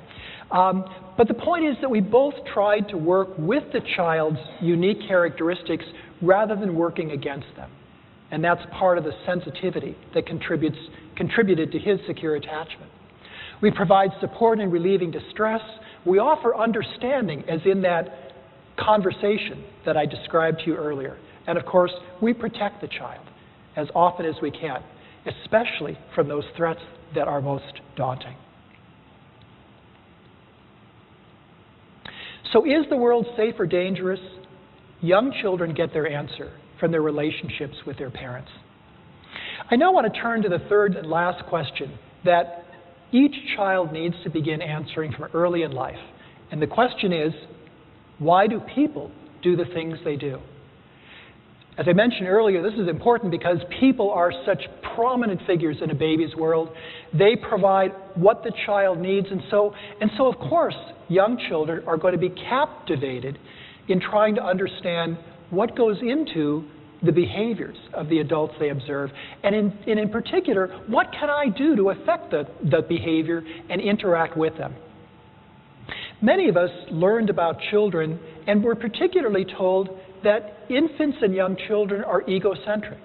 But the point is that we both tried to work with the child's unique characteristics rather than working against them. And that's part of the sensitivity that contributed to his secure attachment. We provide support in relieving distress. We offer understanding, as in that conversation that I described to you earlier. And of course, we protect the child as often as we can, especially from those threats that are most daunting. So is the world safe or dangerous? Young children get their answer from their relationships with their parents. I now want to turn to the third and last question that each child needs to begin answering from early in life. And the question is, why do people do the things they do? As I mentioned earlier, this is important because people are such prominent figures in a baby's world. They provide what the child needs, and so of course, young children are going to be captivated in trying to understand what goes into the behaviors of the adults they observe, and in particular, what can I do to affect the behavior and interact with them? Many of us learned about children and were particularly told that infants and young children are egocentric,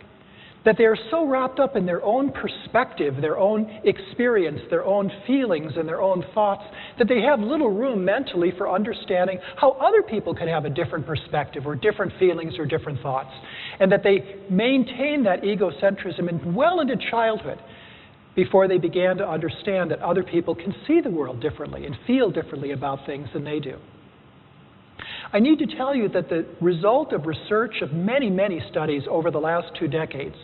that they are so wrapped up in their own perspective, their own experience, their own feelings, and their own thoughts, that they have little room mentally for understanding how other people could have a different perspective or different feelings or different thoughts, and that they maintain that egocentrism well into childhood before they began to understand that other people can see the world differently and feel differently about things than they do. I need to tell you that the result of research of many, many studies over the last 2 decades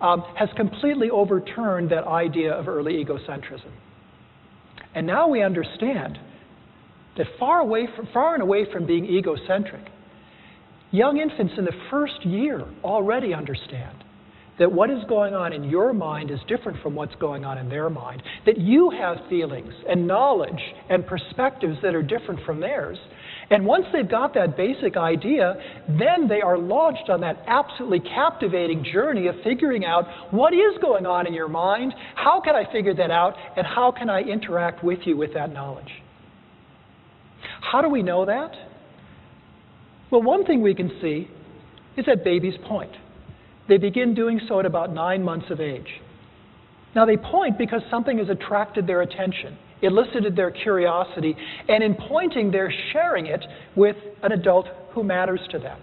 has completely overturned that idea of early egocentrism. And now we understand that far and away from being egocentric, young infants in the first year already understand that what is going on in your mind is different from what's going on in their mind, that you have feelings and knowledge and perspectives that are different from theirs. And once they've got that basic idea, then they are launched on that absolutely captivating journey of figuring out what is going on in your mind, how can I figure that out, and how can I interact with you with that knowledge. How do we know that? Well, one thing we can see is at baby's point. They begin doing so at about 9 months of age. Now they point because something has attracted their attention, elicited their curiosity, and in pointing they're sharing it with an adult who matters to them.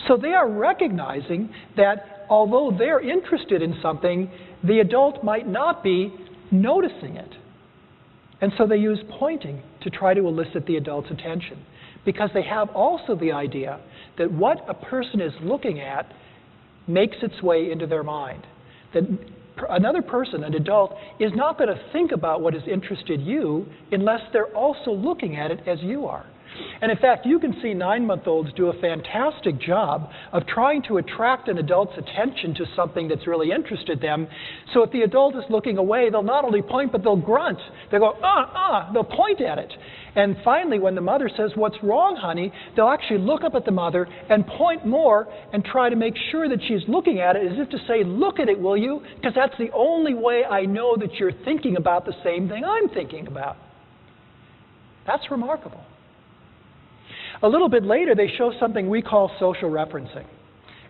So they are recognizing that although they're interested in something, the adult might not be noticing it. And so they use pointing to try to elicit the adult's attention, because they have also the idea that what a person is looking at makes its way into their mind. That another person, an adult, is not going to think about what has interested you unless they're also looking at it as you are. And in fact, you can see 9-month-olds do a fantastic job of trying to attract an adult's attention to something that's really interested them. So if the adult is looking away, they'll not only point, but they'll grunt. They'll go, they'll point at it. And finally, when the mother says, "What's wrong, honey?" they'll actually look up at the mother and point more and try to make sure that she's looking at it, as if to say, "Look at it, will you? Because that's the only way I know that you're thinking about the same thing I'm thinking about." That's remarkable. A little bit later, they show something we call social referencing.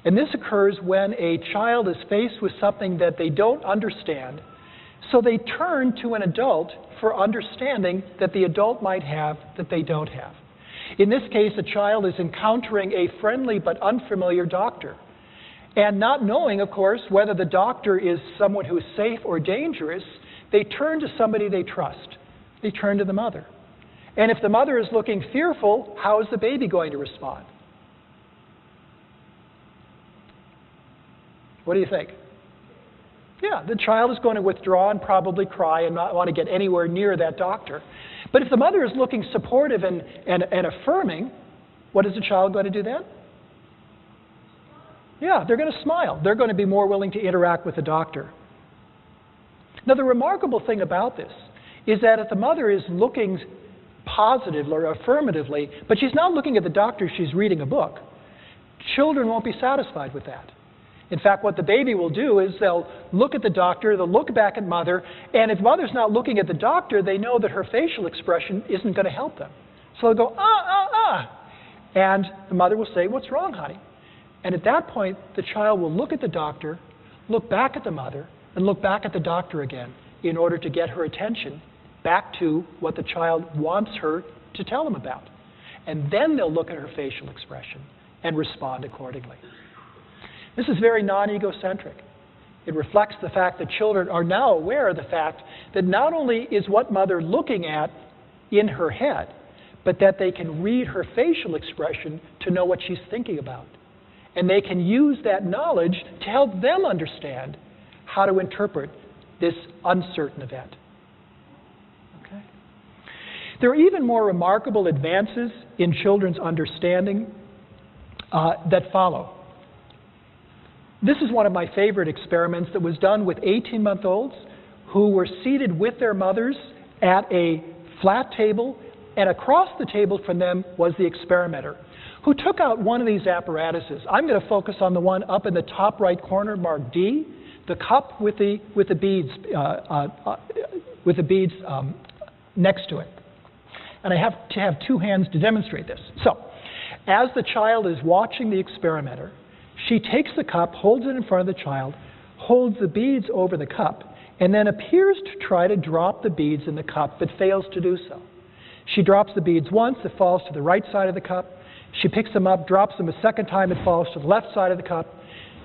And this occurs when a child is faced with something that they don't understand, so they turn to an adult for understanding that the adult might have that they don't have. In this case, a child is encountering a friendly but unfamiliar doctor. And not knowing, of course, whether the doctor is someone who is safe or dangerous, they turn to somebody they trust. They turn to the mother. And if the mother is looking fearful, how is the baby going to respond? What do you think? Yeah, the child is going to withdraw and probably cry and not want to get anywhere near that doctor. But if the mother is looking supportive and affirming, what is the child going to do then? Yeah, they're going to smile. They're going to be more willing to interact with the doctor. Now, the remarkable thing about this is that if the mother is looking positively or affirmatively, but she's not looking at the doctor, she's reading a book, children won't be satisfied with that. In fact, what the baby will do is they'll look at the doctor, they'll look back at mother, and if mother's not looking at the doctor, they know that her facial expression isn't going to help them. So they'll go, and the mother will say, "What's wrong, honey?" And at that point, the child will look at the doctor, look back at the mother, and look back at the doctor again in order to get her attention back to what the child wants her to tell them about. And then they'll look at her facial expression and respond accordingly. This is very non-egocentric. It reflects the fact that children are now aware of the fact that not only is what mother looking at in her head, but that they can read her facial expression to know what she's thinking about. And they can use that knowledge to help them understand how to interpret this uncertain event. Okay? There are even more remarkable advances in children's understanding that follow. This is one of my favorite experiments that was done with 18-month-olds who were seated with their mothers at a flat table, and across the table from them was the experimenter, who took out one of these apparatuses. I'm going to focus on the one up in the top right corner marked D, the cup with the beads next to it. And I have to have two hands to demonstrate this. So, as the child is watching the experimenter, she takes the cup, holds it in front of the child, holds the beads over the cup, and then appears to try to drop the beads in the cup, but fails to do so. She drops the beads once, it falls to the right side of the cup. She picks them up, drops them a second time, it falls to the left side of the cup.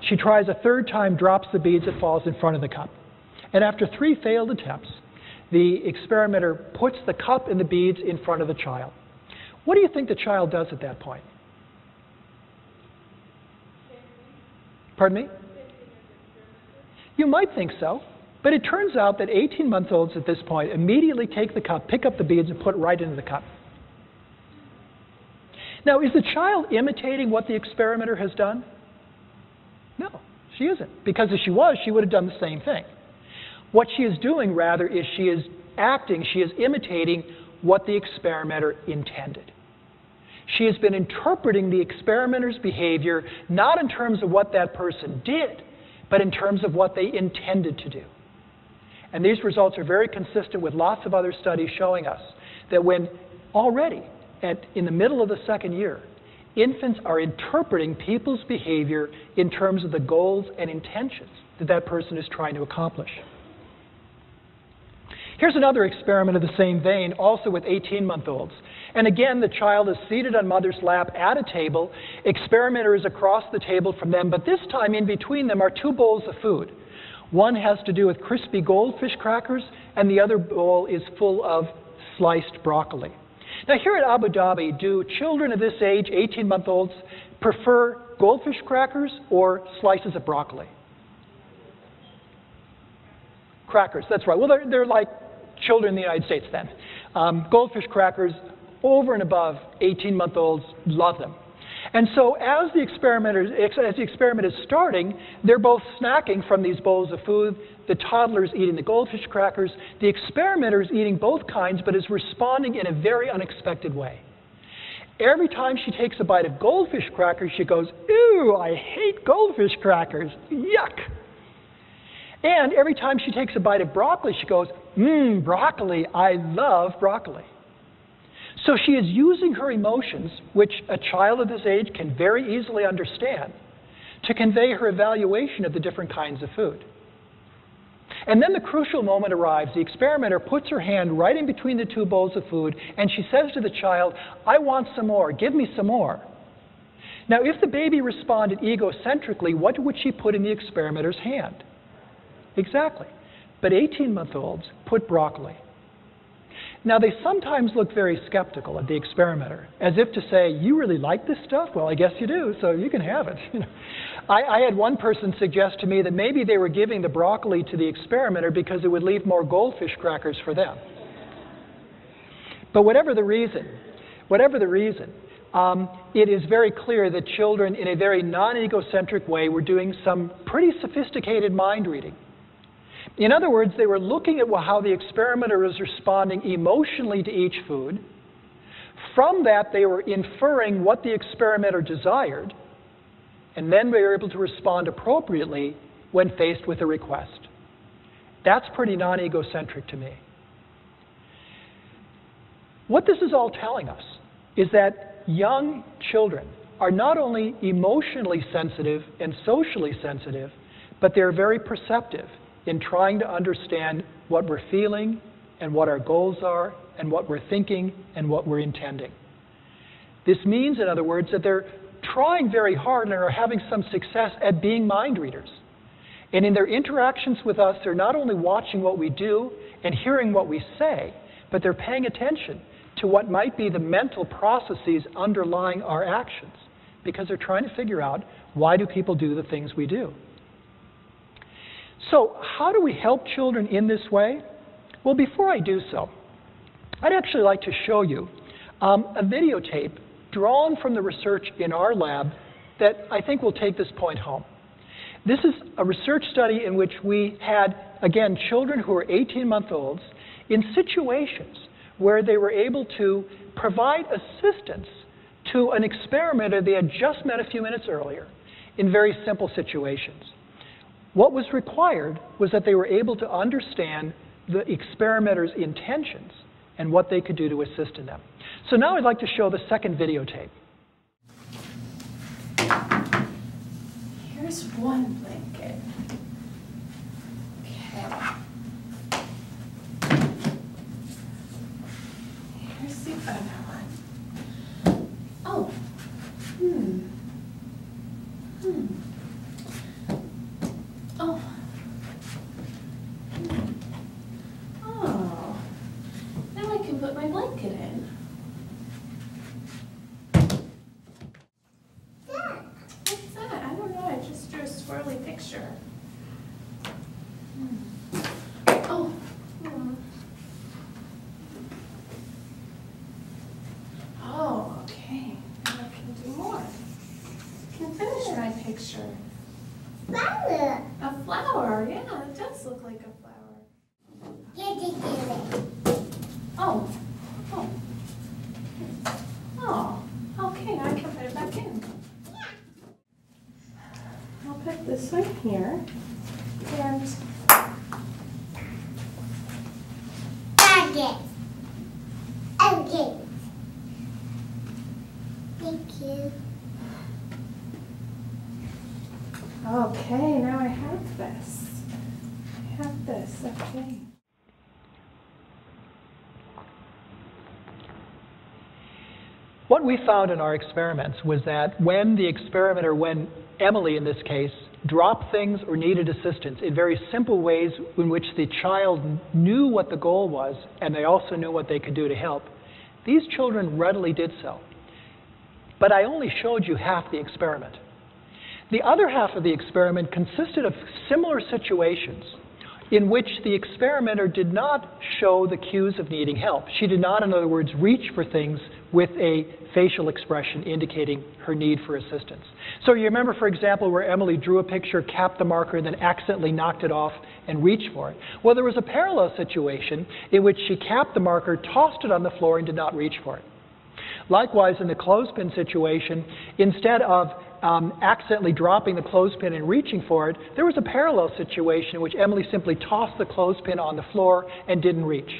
She tries a third time, drops the beads, it falls in front of the cup. And after 3 failed attempts, the experimenter puts the cup and the beads in front of the child. What do you think the child does at that point? Pardon me? You might think so, but it turns out that 18-month-olds at this point immediately take the cup, pick up the beads, and put it right into the cup. Now, is the child imitating what the experimenter has done? No, she isn't. Because if she was, she would have done the same thing. What she is doing, rather, is she is acting, she is imitating what the experimenter intended. She has been interpreting the experimenter's behavior not in terms of what that person did, but in terms of what they intended to do. And these results are very consistent with lots of other studies showing us that when already in the middle of the second year, infants are interpreting people's behavior in terms of the goals and intentions that that person is trying to accomplish. Here's another experiment of the same vein, also with 18-month-olds. And again, the child is seated on mother's lap at a table. Experimenter is across the table from them, but this time in between them are 2 bowls of food. One has to do with crispy goldfish crackers, and the other bowl is full of sliced broccoli. Now here at Abu Dhabi, do children of this age, 18-month-olds, prefer goldfish crackers or slices of broccoli? Crackers, that's right. Well, they're like children in the United States then. Goldfish crackers, over and above 18-month-olds, love them. And so as the experiment is starting, they're both snacking from these bowls of food. The toddler is eating the goldfish crackers. The experimenter is eating both kinds, but is responding in a very unexpected way. Every time she takes a bite of goldfish crackers, she goes, "Ew, I hate goldfish crackers, yuck." And every time she takes a bite of broccoli, she goes, broccoli, I love broccoli. So she is using her emotions, which a child of this age can very easily understand, to convey her evaluation of the different kinds of food. And then the crucial moment arrives. The experimenter puts her hand right in between the 2 bowls of food, and she says to the child, "I want some more, give me some more." Now, if the baby responded egocentrically, what would she put in the experimenter's hand? Exactly. But 18-month-olds put broccoli. Now, they sometimes look very skeptical at the experimenter, as if to say, "You really like this stuff? Well, I guess you do, so you can have it." I had one person suggest to me that maybe they were giving the broccoli to the experimenter because it would leave more goldfish crackers for them. But whatever the reason, it is very clear that children, in a very non-egocentric way, were doing some pretty sophisticated mind reading. In other words, they were looking at how the experimenter was responding emotionally to each food. From that, they were inferring what the experimenter desired, and then they were able to respond appropriately when faced with a request. That's pretty non-egocentric to me. What this is all telling us is that young children are not only emotionally sensitive and socially sensitive, but they're very perceptive in trying to understand what we're feeling and what our goals are and what we're thinking and what we're intending. This means, in other words, that they're trying very hard and are having some success at being mind readers. And in their interactions with us, they're not only watching what we do and hearing what we say, but they're paying attention to what might be the mental processes underlying our actions, because they're trying to figure out, why do people do the things we do? So how do we help children in this way? Well, before I do so, I'd actually like to show you a videotape drawn from the research in our lab that I think will take this point home. This is a research study in which we had, again, children who were 18-month-olds in situations where they were able to provide assistance to an experimenter they had just met a few minutes earlier in very simple situations. What was required was that they were able to understand the experimenter's intentions and what they could do to assist in them. So now I'd like to show the second videotape. Here's one blanket. Okay. Here's the other one. Oh. Oh. Oh. Now I can put my blanket in. What's that? I don't know. I just drew a swirly picture. Oh. Oh, okay. Now I can do more. I can finish my picture. Flower. A flower. Yeah, it does look like a flower. Oh. Oh. Oh. Okay, now I can put it back in. I'll put this one here. And Okay. Okay. Thank you. okay, now I have this. I have this, okay. What we found in our experiments was that when the experimenter, when Emily in this case, dropped things or needed assistance in very simple ways in which the child knew what the goal was and they also knew what they could do to help, these children readily did so. But I only showed you half the experiment. The other half of the experiment consisted of similar situations in which the experimenter did not show the cues of needing help. She did not, in other words, reach for things with a facial expression indicating her need for assistance. So you remember, for example, where Emily drew a picture, capped the marker, and then accidentally knocked it off and reached for it. Well, there was a parallel situation in which she capped the marker, tossed it on the floor, and did not reach for it. Likewise, in the clothespin situation, instead of accidentally dropping the clothespin and reaching for it, there was a parallel situation in which Emily simply tossed the clothespin on the floor and didn't reach.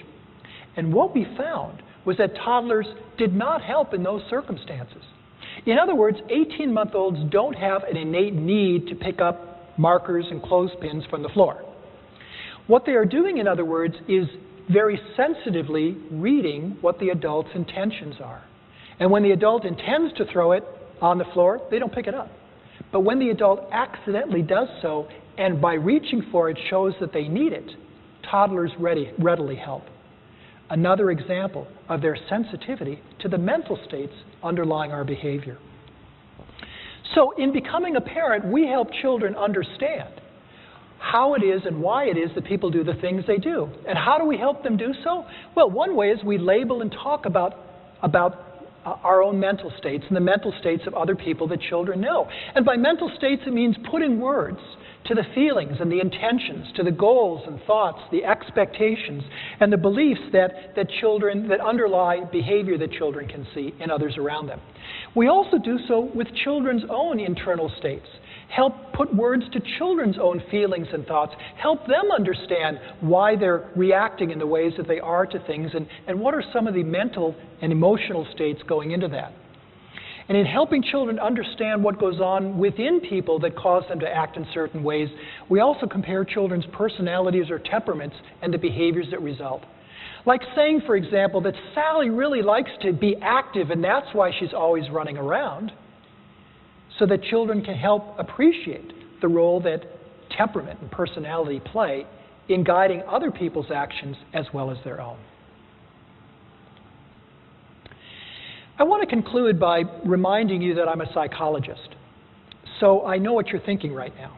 And what we found was that toddlers did not help in those circumstances. In other words, 18-month-olds don't have an innate need to pick up markers and clothespins from the floor. What they are doing, in other words, is very sensitively reading what the adult's intentions are. And when the adult intends to throw it on the floor, they don't pick it up. But when the adult accidentally does so, and by reaching for it shows that they need it, toddlers readily help. Another example of their sensitivity to the mental states underlying our behavior. So in becoming a parent, we help children understand how it is and why it is that people do the things they do. And how do we help them do so? Well, one way is we label and talk about our own mental states and the mental states of other people that children know. And by mental states, it means putting words to the feelings and the intentions, to the goals and thoughts, the expectations, and the beliefs that underlie behavior that children can see in others around them. We also do so with children's own internal states. Help put words to children's own feelings and thoughts. Help them understand why they're reacting in the ways that they are to things, and what are some of the mental and emotional states going into that. And in helping children understand what goes on within people that cause them to act in certain ways, we also compare children's personalities or temperaments and the behaviors that result. Like saying, for example, that Sally really likes to be active and that's why she's always running around, so that children can help appreciate the role that temperament and personality play in guiding other people's actions as well as their own. I want to conclude by reminding you that I'm a psychologist, so I know what you're thinking right now.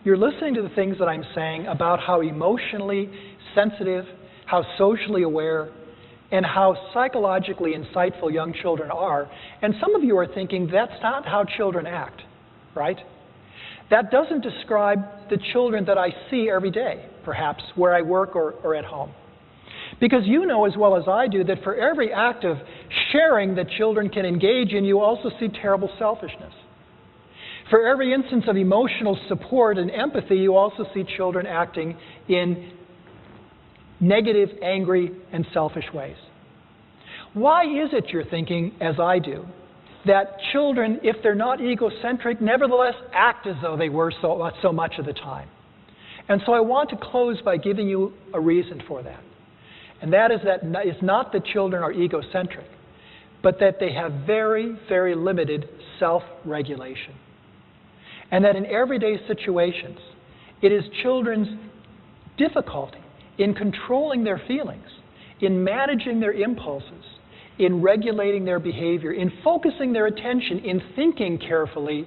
You're listening to the things that I'm saying about how emotionally sensitive, how socially aware, and how psychologically insightful young children are, and some of you are thinking that's not how children act. right? That doesn't describe the children that I see every day, perhaps, where I work or at home. Because you know as well as I do that for every act of sharing that children can engage in, you also see terrible selfishness. For every instance of emotional support and empathy, you also see children acting in negative, angry, and selfish ways. Why is it, you're thinking, as I do, that children, if they're not egocentric, nevertheless act as though they were so much of the time? And so I want to close by giving you a reason for that. And that is that it's not that children are egocentric, but that they have very, very limited self-regulation. And that in everyday situations, it is children's difficulty in controlling their feelings, in managing their impulses, in regulating their behavior, in focusing their attention, in thinking carefully.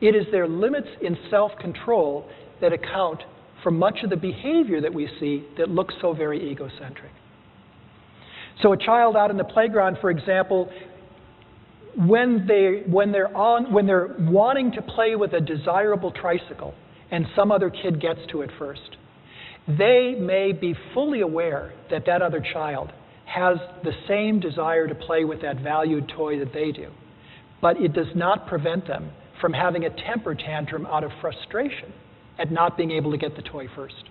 It is their limits in self-control that account for much of the behavior that we see that looks so very egocentric. So a child out in the playground, for example, when they're wanting to play with a desirable tricycle and some other kid gets to it first, they may be fully aware that that other child has the same desire to play with that valued toy that they do. But it does not prevent them from having a temper tantrum out of frustration at not being able to get the toy first.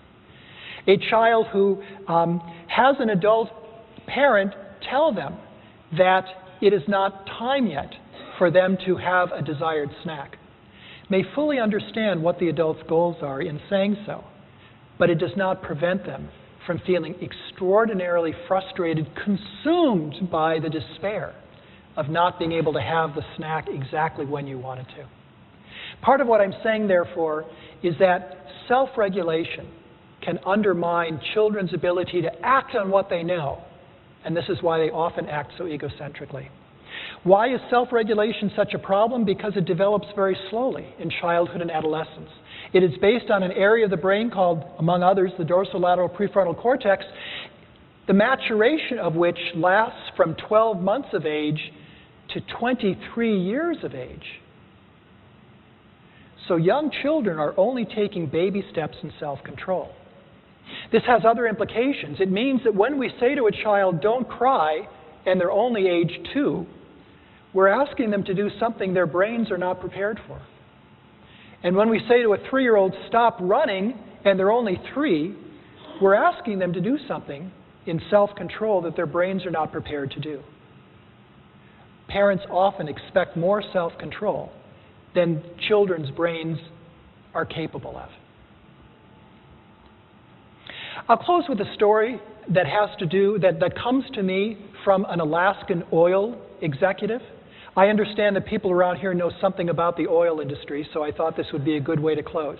A child who has an adult parent tell them that it is not time yet for them to have a desired snack may fully understand what the adult's goals are in saying so, but it does not prevent them from feeling extraordinarily frustrated, consumed by the despair of not being able to have the snack exactly when you wanted to. Part of what I'm saying, therefore, is that self-regulation can undermine children's ability to act on what they know, and this is why they often act so egocentrically. Why is self-regulation such a problem? Because it develops very slowly in childhood and adolescence. It is based on an area of the brain called, among others, the dorsolateral prefrontal cortex, the maturation of which lasts from 12 months of age to 23 years of age. So young children are only taking baby steps in self-control. This has other implications. It means that when we say to a child, don't cry, and they're only age 2, we're asking them to do something their brains are not prepared for. And when we say to a 3-year-old, stop running, and they're only 3, we're asking them to do something in self-control that their brains are not prepared to do. Parents often expect more self-control than children's brains are capable of. I'll close with a story that comes to me from an Alaskan oil executive. I understand that people around here know something about the oil industry, so I thought this would be a good way to close.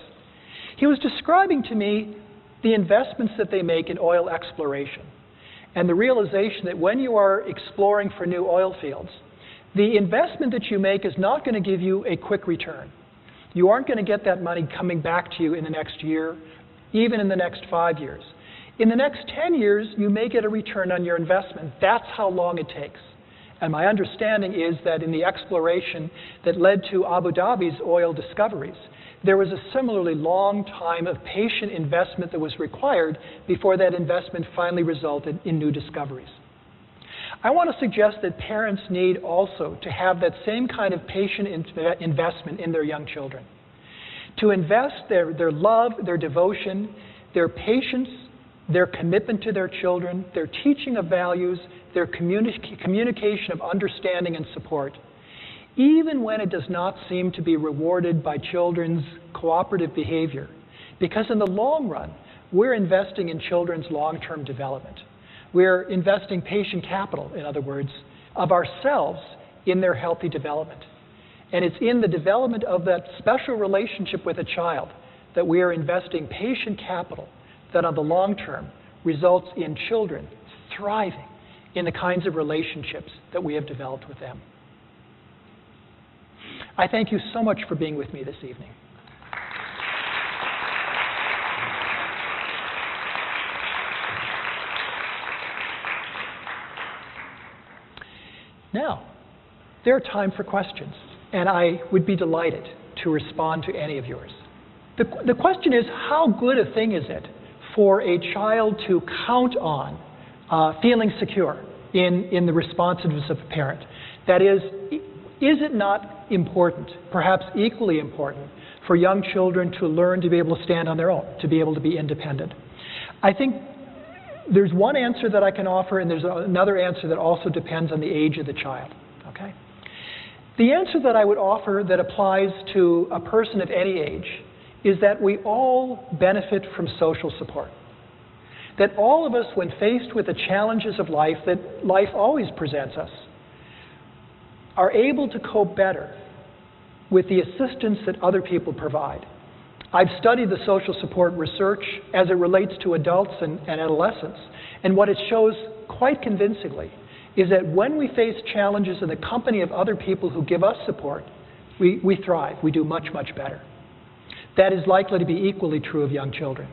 He was describing to me the investments that they make in oil exploration and the realization that when you are exploring for new oil fields, the investment that you make is not going to give you a quick return. You aren't going to get that money coming back to you in the next year, even in the next 5 years. In the next 10 years, you may get a return on your investment. That's how long it takes. And my understanding is that in the exploration that led to Abu Dhabi's oil discoveries, there was a similarly long time of patient investment that was required before that investment finally resulted in new discoveries. I want to suggest that parents need also to have that same kind of patient investment in their young children. To invest their love, their devotion, their patience, their commitment to their children, their teaching of values, their communication of understanding and support, even when it does not seem to be rewarded by children's cooperative behavior. Because in the long run, we're investing in children's long-term development. We're investing patient capital, in other words, of ourselves in their healthy development. And it's in the development of that special relationship with a child that we are investing patient capital that on the long term results in children thriving in the kinds of relationships that we have developed with them. I thank you so much for being with me this evening. Now, there are time for questions, and I would be delighted to respond to any of yours. The question is, how good a thing is it for a child to count on feeling secure in the responsiveness of a parent? That is it not important, perhaps equally important, for young children to learn to be able to stand on their own, to be able to be independent? I think there's one answer that I can offer, and there's another answer that also depends on the age of the child. Okay? The answer that I would offer that applies to a person of any age is that we all benefit from social support. That all of us, when faced with the challenges of life that life always presents us, are able to cope better with the assistance that other people provide. I've studied the social support research as it relates to adults and adolescents, and what it shows quite convincingly is that when we face challenges in the company of other people who give us support, we thrive. We do much, much better. That is likely to be equally true of young children.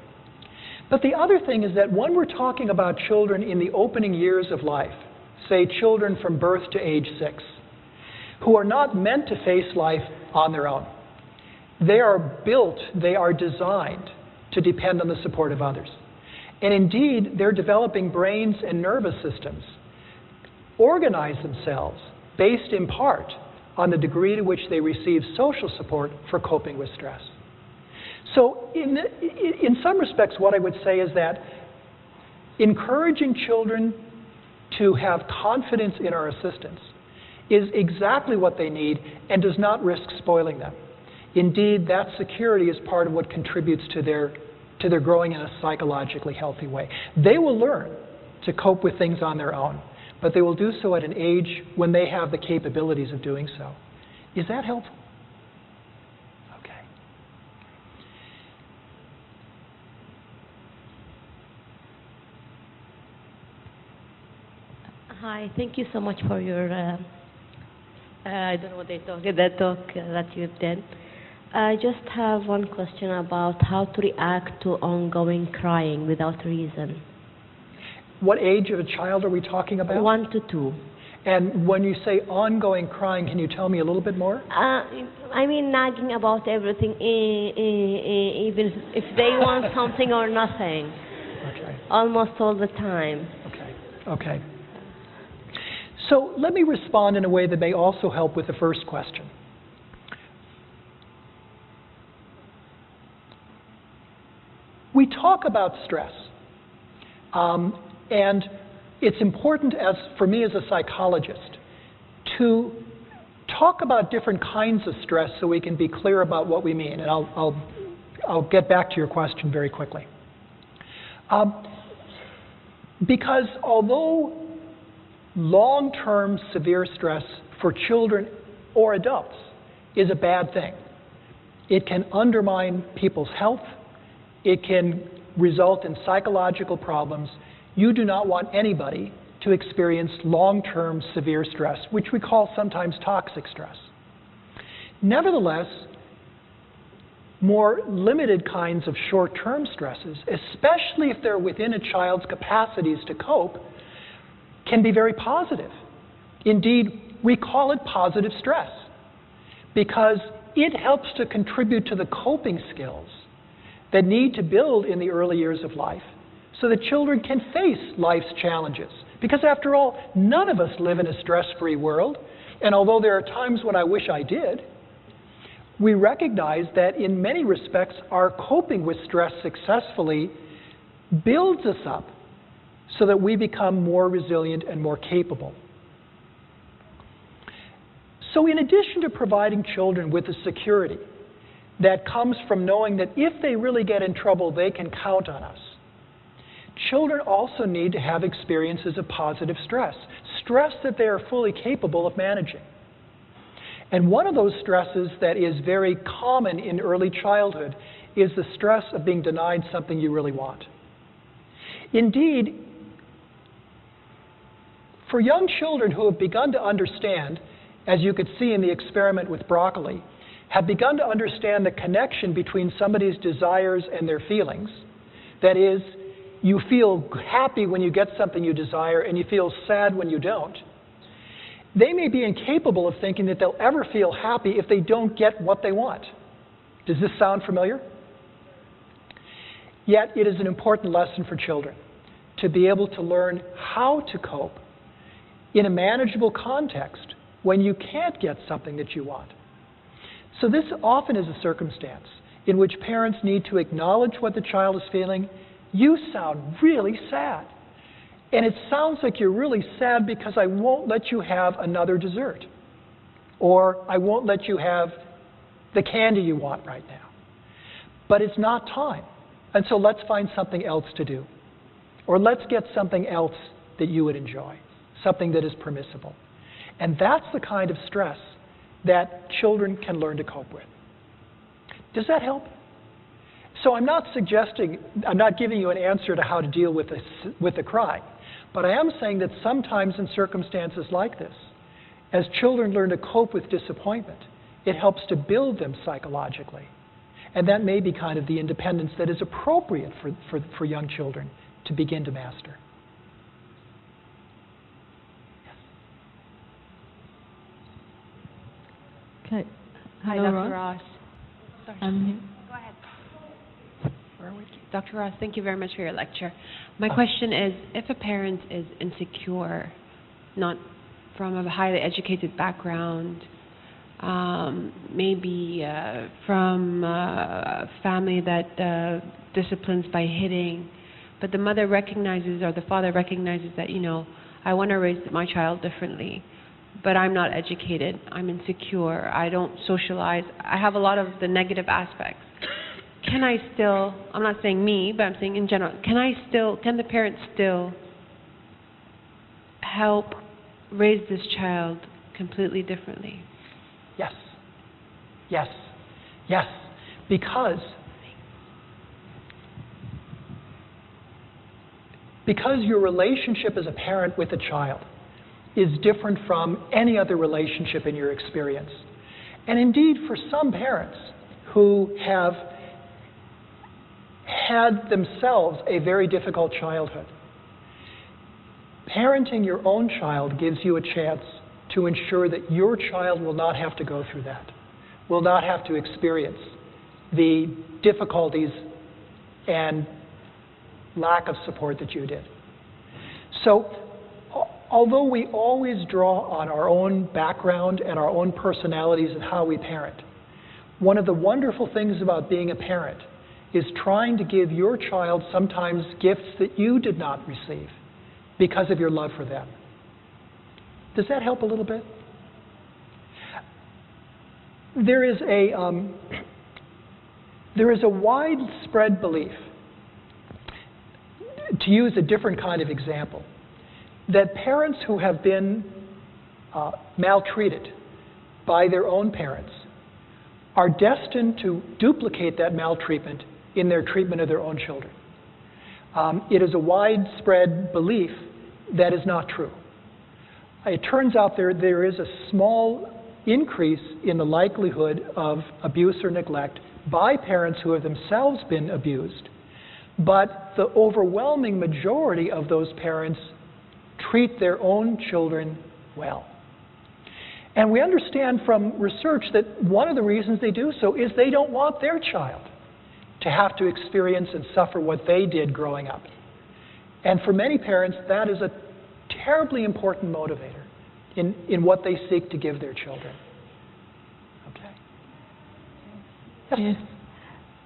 But the other thing is that when we're talking about children in the opening years of life, say children from birth to age 6, who are not meant to face life on their own, they are built, they are designed to depend on the support of others. And indeed, they're developing brains and nervous systems, organize themselves based in part on the degree to which they receive social support for coping with stress. So in some respects, what I would say is that encouraging children to have confidence in our assistance is exactly what they need and does not risk spoiling them. Indeed, that security is part of what contributes to their growing in a psychologically healthy way. They will learn to cope with things on their own, but they will do so at an age when they have the capabilities of doing so. Is that helpful? Okay. Hi, thank you so much for your, I don't know what they talk, that talk that you did. I just have one question about how to react to ongoing crying without reason. What age of a child are we talking about? 1 to 2. And when you say ongoing crying, can you tell me a little bit more? I mean nagging about everything, even if they want something or nothing. Okay. Almost all the time. Okay. So let me respond in a way that may also help with the first question. We talk about stress, and it's important for me as a psychologist to talk about different kinds of stress so we can be clear about what we mean. And I'll get back to your question very quickly. Because although long-term severe stress for children or adults is a bad thing, it can undermine people's health. It can result in psychological problems. You do not want anybody to experience long-term severe stress, which we call sometimes toxic stress. Nevertheless, more limited kinds of short-term stresses, especially if they're within a child's capacities to cope, can be very positive. Indeed, we call it positive stress because it helps to contribute to the coping skills that need to build in the early years of life so that children can face life's challenges. Because after all, none of us live in a stress-free world, and although there are times when I wish I did, we recognize that in many respects our coping with stress successfully builds us up so that we become more resilient and more capable. So in addition to providing children with the security that comes from knowing that if they really get in trouble, they can count on us, children also need to have experiences of positive stress, stress that they are fully capable of managing. And one of those stresses that is very common in early childhood is the stress of being denied something you really want. Indeed, for young children who have begun to understand, as you could see in the experiment with broccoli, have begun to understand the connection between somebody's desires and their feelings. That is, you feel happy when you get something you desire and you feel sad when you don't. They may be incapable of thinking that they'll ever feel happy if they don't get what they want. Does this sound familiar? Yet it is an important lesson for children to be able to learn how to cope in a manageable context when you can't get something that you want. So this often is a circumstance in which parents need to acknowledge what the child is feeling. You sound really sad. And it sounds like you're really sad because I won't let you have another dessert. Or I won't let you have the candy you want right now. But it's not time. And so let's find something else to do. Or let's get something else that you would enjoy. Something that is permissible. And that's the kind of stress that children can learn to cope with. Does that help? So I'm not giving you an answer to how to deal with the cry. But I am saying that sometimes in circumstances like this, as children learn to cope with disappointment, it helps to build them psychologically. And that may be kind of the independence that is appropriate for young children to begin to master. Okay. Hi, Hello, Dr. Ross. Ross. Sorry. I'm here. Go ahead. Dr. Ross, thank you very much for your lecture. My question is, if a parent is insecure, not from a highly educated background, maybe from a family that disciplines by hitting, but the mother recognizes or the father recognizes that, you know, I want to raise my child differently, but I'm not educated, I'm insecure, I don't socialize, I have a lot of the negative aspects. Can I still, I'm not saying me, but I'm saying in general, can the parent still help raise this child completely differently? Yes. Yes. Yes. Because your relationship as a parent with a child is different from any other relationship in your experience. And indeed, for some parents who have had themselves a very difficult childhood, parenting your own child gives you a chance to ensure that your child will not have to go through that, will not have to experience the difficulties and lack of support that you did. So, although we always draw on our own background and our own personalities and how we parent, one of the wonderful things about being a parent is trying to give your child sometimes gifts that you did not receive because of your love for them. Does that help a little bit? There is a widespread belief, to use a different kind of example, that parents who have been maltreated by their own parents are destined to duplicate that maltreatment in their treatment of their own children. It is a widespread belief that is not true. It turns out there is a small increase in the likelihood of abuse or neglect by parents who have themselves been abused, but the overwhelming majority of those parents treat their own children well. And we understand from research that one of the reasons they do so is they don't want their child to have to experience and suffer what they did growing up. And for many parents, that is a terribly important motivator in what they seek to give their children. Okay? Yes?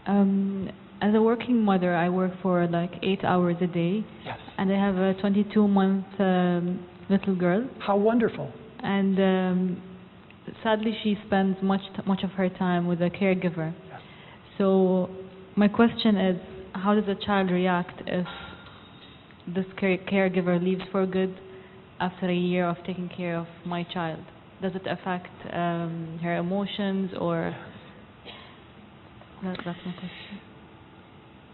Yes. As a working mother, I work for like 8 hours a day. Yes. And I have a 22-month little girl. How wonderful. And sadly, she spends much of her time with a caregiver. Yes. So my question is, how does a child react if this caregiver leaves for good after a year of taking care of my child? Does it affect her emotions, or? That's my question.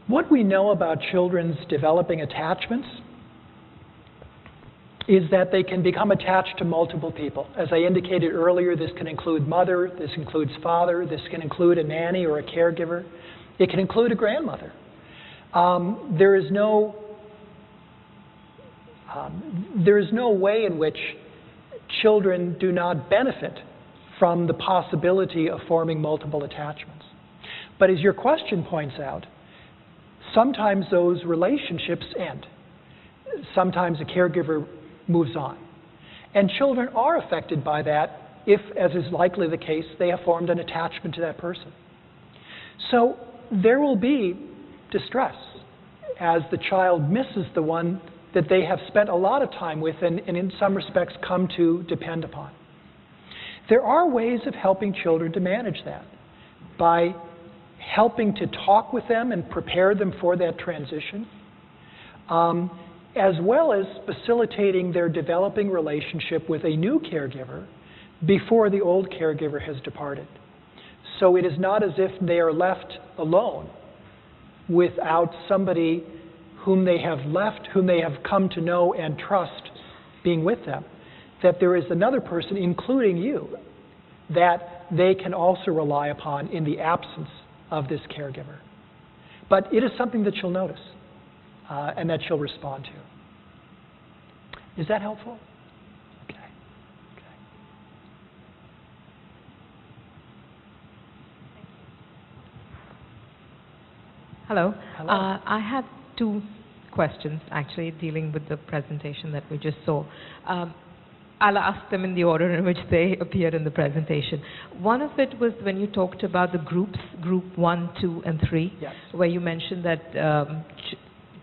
What we know about children's developing attachments is that they can become attached to multiple people. As I indicated earlier, this can include mother, this includes father, this can include a nanny or a caregiver. It can include a grandmother. There is no way in which children do not benefit from the possibility of forming multiple attachments. But as your question points out, sometimes those relationships end. Sometimes a caregiver moves on. And children are affected by that if, as is likely the case, they have formed an attachment to that person. So there will be distress as the child misses the one that they have spent a lot of time with and in some respects come to depend upon. There are ways of helping children to manage that by helping to talk with them and prepare them for that transition, as well as facilitating their developing relationship with a new caregiver before the old caregiver has departed. So it is not as if they are left alone without somebody whom they have left, whom they have come to know and trust being with them, that there is another person, including you, that they can also rely upon in the absence of this caregiver. But it is something that you'll notice and that you'll respond to. Is that helpful? Okay. Hello. Hello. I have two questions, actually, dealing with the presentation that we just saw. I'll ask them in the order in which they appeared in the presentation. One of it was when you talked about the groups, group 1, 2, and 3, Yes. where you mentioned that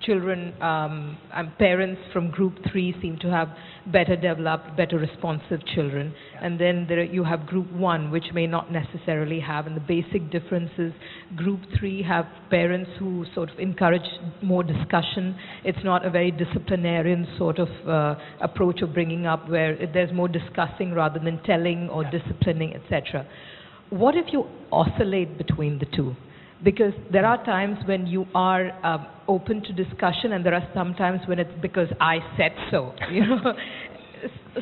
children and parents from group 3 seem to have better developed, better responsive children. Yes. And then you have group 1, which may not necessarily have. And the basic difference is group 3 have parents who sort of encourage more discussion. It's not a very disciplinarian sort of approach of bringing up where there's more discussing rather than telling or disciplining, etc. What if you oscillate between the two? Because there are times when you are open to discussion, and there are some times when it's because I said so. You know?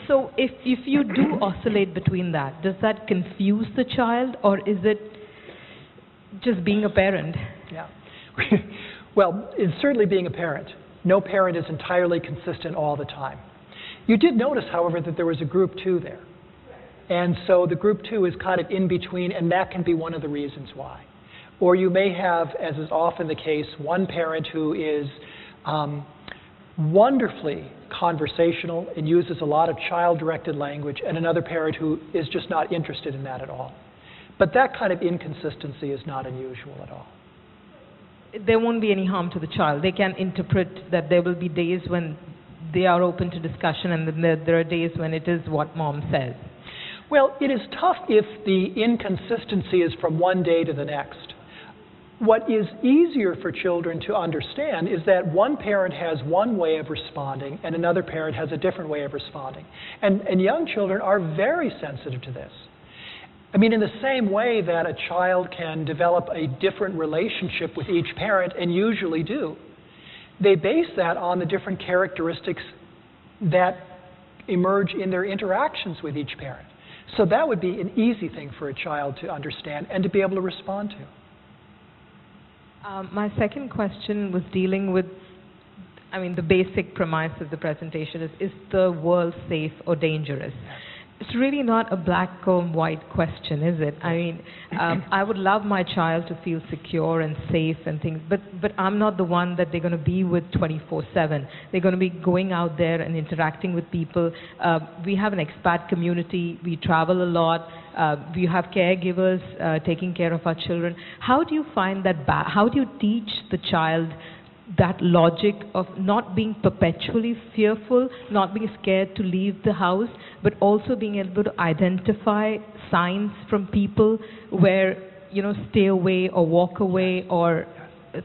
So if you do oscillate between that, does that confuse the child, or is it just being a parent? Yeah. Well, it's certainly being a parent. No parent is entirely consistent all the time. You did notice, however, that there was a group 2 there. And so the group 2 is kind of in between, and that can be one of the reasons why. Or you may have, as is often the case, one parent who is wonderfully conversational and uses a lot of child-directed language, and another parent who is just not interested in that at all. But that kind of inconsistency is not unusual at all. There won't be any harm to the child. They can interpret that there will be days when they are open to discussion, and then there are days when it is what mom says. Well, it is tough if the inconsistency is from one day to the next. What is easier for children to understand is that one parent has one way of responding and another parent has a different way of responding. And young children are very sensitive to this. I mean, in the same way that a child can develop a different relationship with each parent, and usually do, they base that on the different characteristics that emerge in their interactions with each parent. So that would be an easy thing for a child to understand and to be able to respond to. My second question was dealing with, I mean, the basic premise of the presentation is the world safe or dangerous? It's really not a black or white question, is it? I mean, I would love my child to feel secure and safe and things, but I'm not the one that they're going to be with 24/7. They're going to be going out there and interacting with people. We have an expat community. We travel a lot. We have caregivers taking care of our children. How do you find that how do you teach the child that logic of not being perpetually fearful, not being scared to leave the house, but also being able to identify signs from people where, you know, stay away or walk away or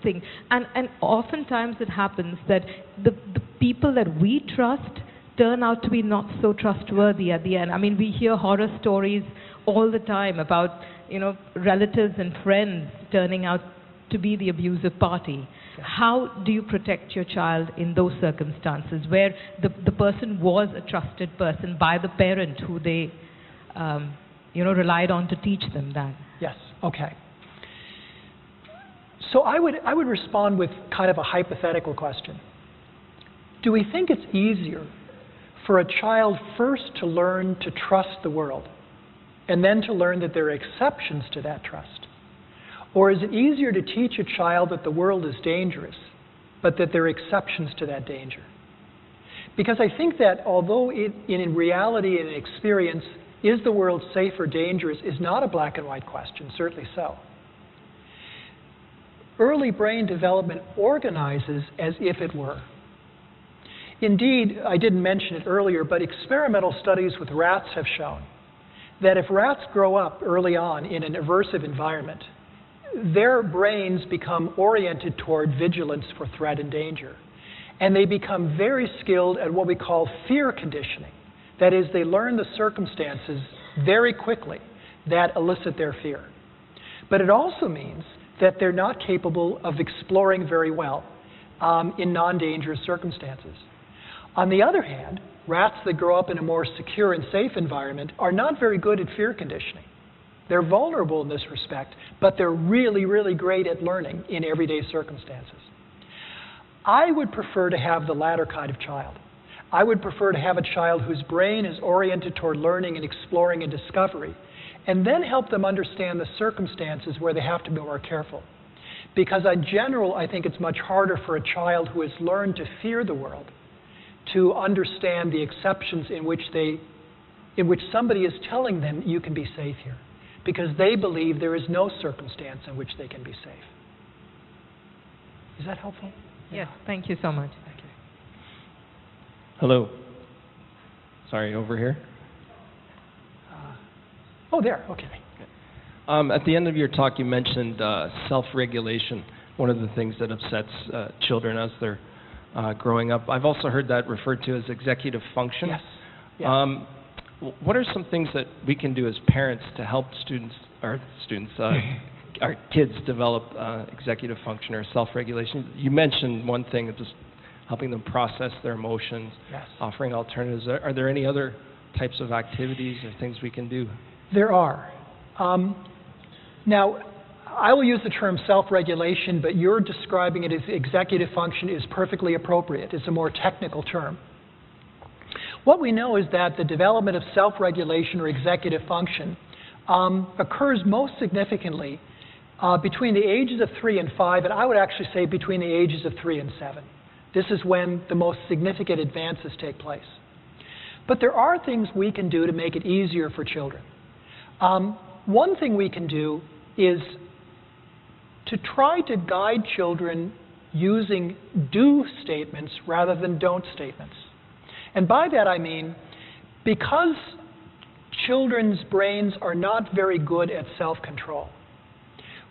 thing. And oftentimes it happens that the people that we trust turn out to be not so trustworthy at the end. I mean, we hear horror stories all the time about, you know, relatives and friends turning out to be the abusive party. How do you protect your child in those circumstances where the person was a trusted person by the parent who they, you know, relied on to teach them that? Yes, okay. So I would respond with kind of a hypothetical question. Do we think it's easier for a child first to learn to trust the world and then to learn that there are exceptions to that trust? Or is it easier to teach a child that the world is dangerous, but that there are exceptions to that danger? Because I think that although in reality and in experience, is the world safe or dangerous is not a black and white question, certainly so. Early brain development organizes as if it were. Indeed, I didn't mention it earlier, but experimental studies with rats have shown that if rats grow up early on in an aversive environment, their brains become oriented toward vigilance for threat and danger. And they become very skilled at what we call fear conditioning. That is, they learn the circumstances very quickly that elicit their fear. But it also means that they're not capable of exploring very well in non-dangerous circumstances. On the other hand, rats that grow up in a more secure and safe environment are not very good at fear conditioning. They're vulnerable in this respect, but they're really, really great at learning in everyday circumstances. I would prefer to have the latter kind of child. I would prefer to have a child whose brain is oriented toward learning and exploring and discovery, and then help them understand the circumstances where they have to be more careful. Because in general, I think it's much harder for a child who has learned to fear the world to understand the exceptions in which somebody is telling them you can be safe here, because they believe there is no circumstance in which they can be safe. Is that helpful? Yes, thank you so much. Thank you. Hello. Sorry, over here. Oh, there. Okay. At the end of your talk, you mentioned self-regulation, one of the things that upsets children as they're growing up. I've also heard that referred to as executive function. Yes. Yes. What are some things that we can do as parents to help our kids develop executive function or self-regulation? You mentioned one thing, just helping them process their emotions, yes, offering alternatives. Are there any other types of activities or things we can do? There are. Now, I will use the term self-regulation, but you're describing it as executive function is perfectly appropriate. It's a more technical term. What we know is that the development of self-regulation or executive function occurs most significantly between the ages of 3 and 5, and I would actually say between the ages of 3 and 7. This is when the most significant advances take place. But there are things we can do to make it easier for children. One thing we can do is to try to guide children using do statements rather than don't statements. And by that I mean, because children's brains are not very good at self-control,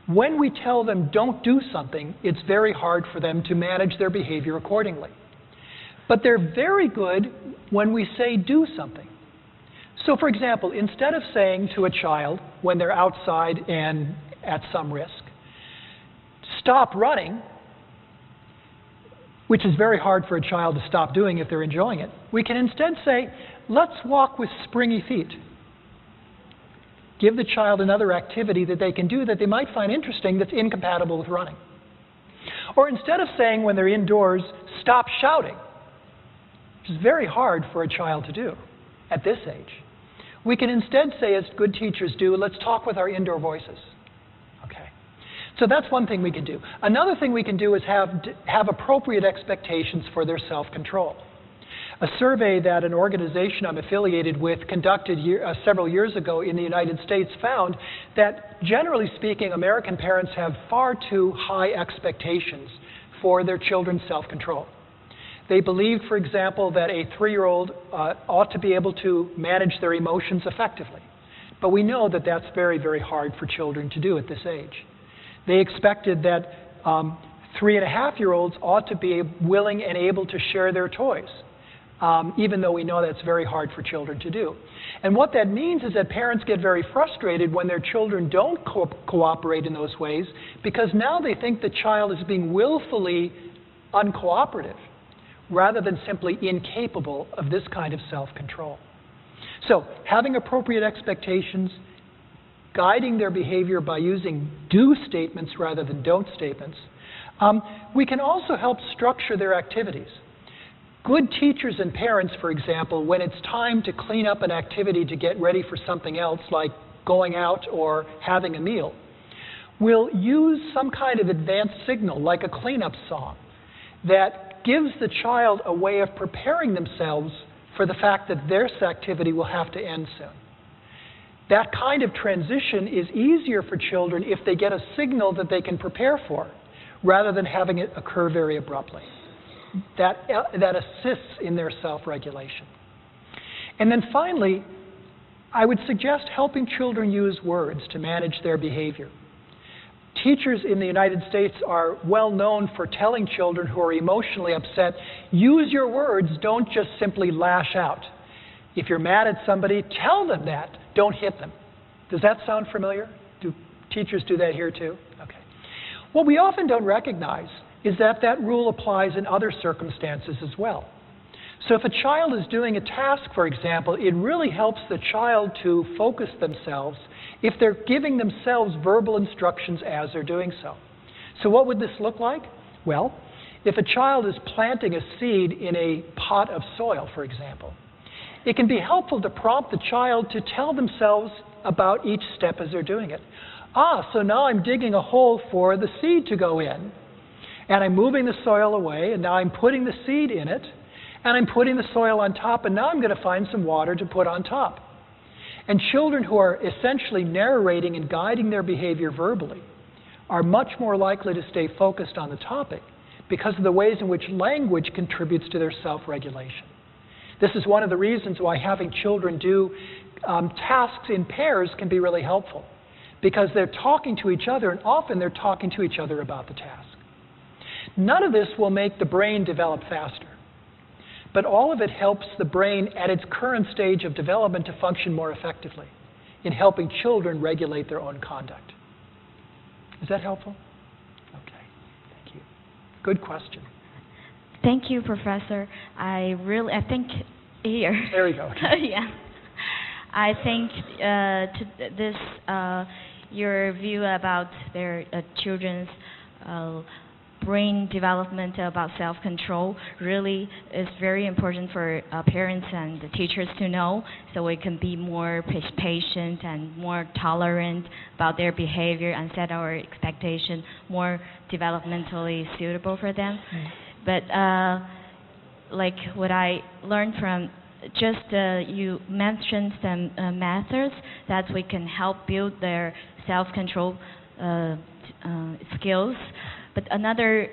when we tell them don't do something, it's very hard for them to manage their behavior accordingly. But they're very good when we say do something. So for example, instead of saying to a child when they're outside and at some risk, stop running, which is very hard for a child to stop doing if they're enjoying it, we can instead say, let's walk with springy feet. Give the child another activity that they can do that they might find interesting that's incompatible with running. Or instead of saying when they're indoors, stop shouting, which is very hard for a child to do at this age, we can instead say, as good teachers do, let's talk with our indoor voices. Okay. So that's one thing we can do. Another thing we can do is have appropriate expectations for their self-control. A survey that an organization I'm affiliated with conducted several years ago in the United States found that, generally speaking, American parents have far too high expectations for their children's self-control. They believed, for example, that a 3-year-old ought to be able to manage their emotions effectively. But we know that that's very, very hard for children to do at this age. They expected that 3-and-a-half-year-olds ought to be willing and able to share their toys, even though we know that's very hard for children to do. And what that means is that parents get very frustrated when their children don't cooperate in those ways, because now they think the child is being willfully uncooperative, rather than simply incapable of this kind of self-control. So, having appropriate expectations, guiding their behavior by using do statements rather than don't statements. We can also help structure their activities. Good teachers and parents, for example, when it's time to clean up an activity to get ready for something else, like going out or having a meal, will use some kind of advanced signal, like a cleanup song, that gives the child a way of preparing themselves for the fact that this activity will have to end soon. That kind of transition is easier for children if they get a signal that they can prepare for, rather than having it occur very abruptly. That assists in their self-regulation. And then finally, I would suggest helping children use words to manage their behavior. Teachers in the United States are well known for telling children who are emotionally upset, use your words, don't just simply lash out. If you're mad at somebody, tell them that, don't hit them. Does that sound familiar? Do teachers do that here too? Okay. What we often don't recognize is that that rule applies in other circumstances as well. So if a child is doing a task, for example, it really helps the child to focus themselves if they're giving themselves verbal instructions as they're doing so. So what would this look like? Well, if a child is planting a seed in a pot of soil, for example, it can be helpful to prompt the child to tell themselves about each step as they're doing it. So now I'm digging a hole for the seed to go in, and I'm moving the soil away, and now I'm putting the seed in it, and I'm putting the soil on top, and now I'm going to find some water to put on top. And children who are essentially narrating and guiding their behavior verbally are much more likely to stay focused on the topic because of the ways in which language contributes to their self-regulation. This is one of the reasons why having children do tasks in pairs can be really helpful, because they're talking to each other, and often they're talking to each other about the task. None of this will make the brain develop faster, but all of it helps the brain at its current stage of development to function more effectively in helping children regulate their own conduct. Is that helpful? Okay, thank you. Good question. Thank you, Professor. I think here. There you go. Yeah. I think your view about their children's brain development, about self-control, really is very important for parents and the teachers to know, so we can be more patient and more tolerant about their behavior and set our expectation more developmentally suitable for them. But like what I learned from you mentioned some methods that we can help build their self-control skills. But another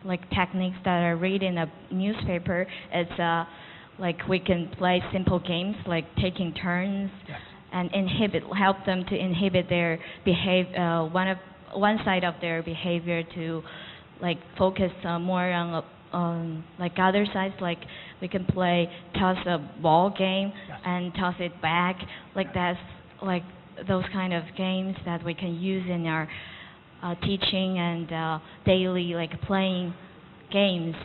like techniques that I read in a newspaper is like we can play simple games like taking turns. Yes. And help them to inhibit their one side of their behavior to like focus more on like other sides. Like we can play toss a ball game. Yes. And toss it back. Like that's like those kind of games that we can use in our teaching and daily like playing games.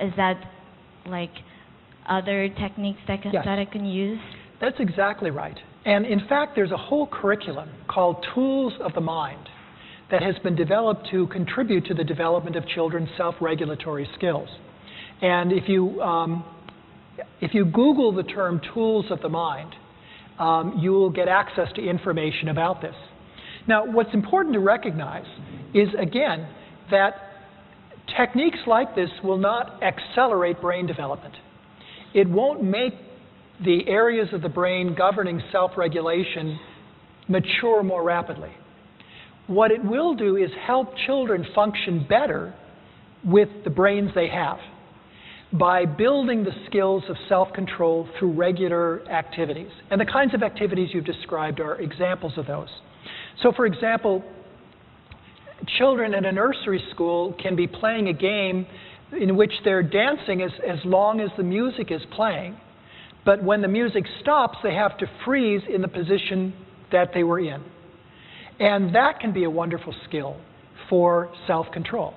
Is that like other techniques that I can use? That's exactly right. And in fact, there's a whole curriculum called Tools of the Mind that has been developed to contribute to the development of children's self-regulatory skills. And if you Google the term Tools of the Mind, you will get access to information about this. Now, what's important to recognize is, again, that techniques like this will not accelerate brain development. It won't make the areas of the brain governing self-regulation mature more rapidly. What it will do is help children function better with the brains they have by building the skills of self-control through regular activities. And the kinds of activities you've described are examples of those. So, for example, children in a nursery school can be playing a game in which they're dancing as long as the music is playing. But when the music stops, they have to freeze in the position that they were in. And that can be a wonderful skill for self-control.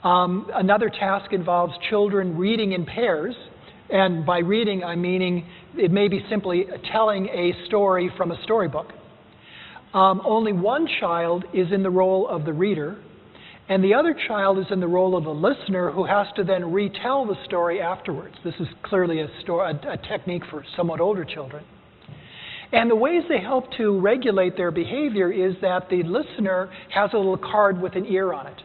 Another task involves children reading in pairs. And by reading, I'm meaning it may be simply telling a story from a storybook. Only one child is in the role of the reader, And the other child is in the role of the listener who has to then retell the story afterwards. This is clearly a technique for somewhat older children. And the ways they help to regulate their behavior is that the listener has a little card with an ear on it.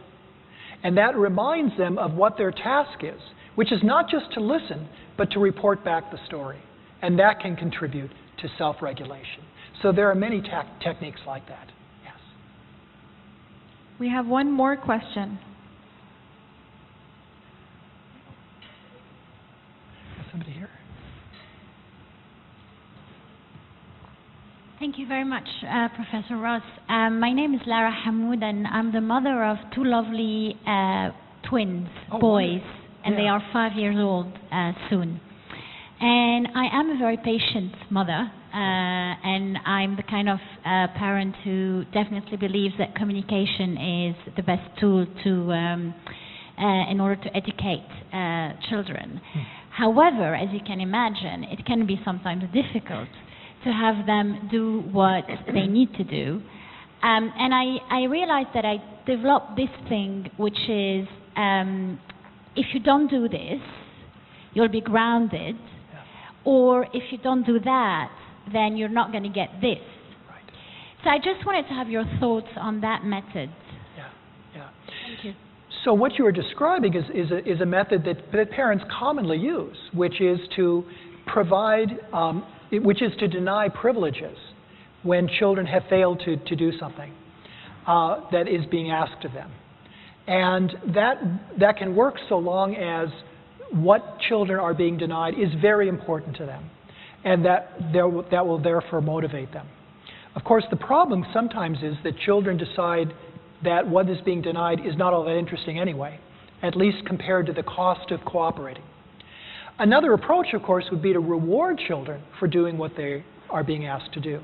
And that reminds them of what their task is, which is not just to listen, but to report back the story. And that can contribute to self-regulation. So there are many techniques like that. Yes. We have one more question. Somebody here? Thank you very much, Professor Ross. My name is Lara Hamoud, and I'm the mother of two lovely twins, boys, and they are 5 years old soon. And I am a very patient mother, and I'm the kind of parent who definitely believes that communication is the best tool to, in order to educate children. However, as you can imagine, it can be sometimes difficult to have them do what they need to do. And I realized that I developed this thing, which is if you don't do this, you'll be grounded. Or if you don't do that, then you're not going to get this. Right. So I just wanted to have your thoughts on that method. Yeah. Thank you. So what you are describing is a method that parents commonly use, which is to provide, which is to deny privileges when children have failed to do something that is being asked of them. And that can work so long as what children are being denied is very important to them, and that will therefore motivate them. Of course, the problem sometimes is that children decide that what is being denied is not all that interesting anyway, at least compared to the cost of cooperating. Another approach, of course, would be to reward children for doing what they are being asked to do.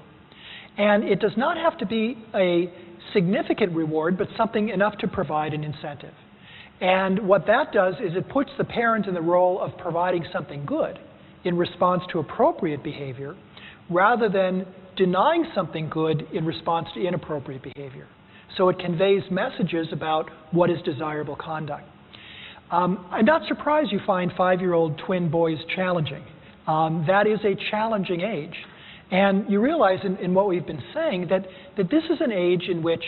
And it does not have to be a significant reward, but something enough to provide an incentive. And what that does is it puts the parent in the role of providing something good in response to appropriate behavior, rather than denying something good in response to inappropriate behavior. So it conveys messages about what is desirable conduct. I'm not surprised you find 5-year-old twin boys challenging. That is a challenging age. And you realize in what we've been saying that this is an age in which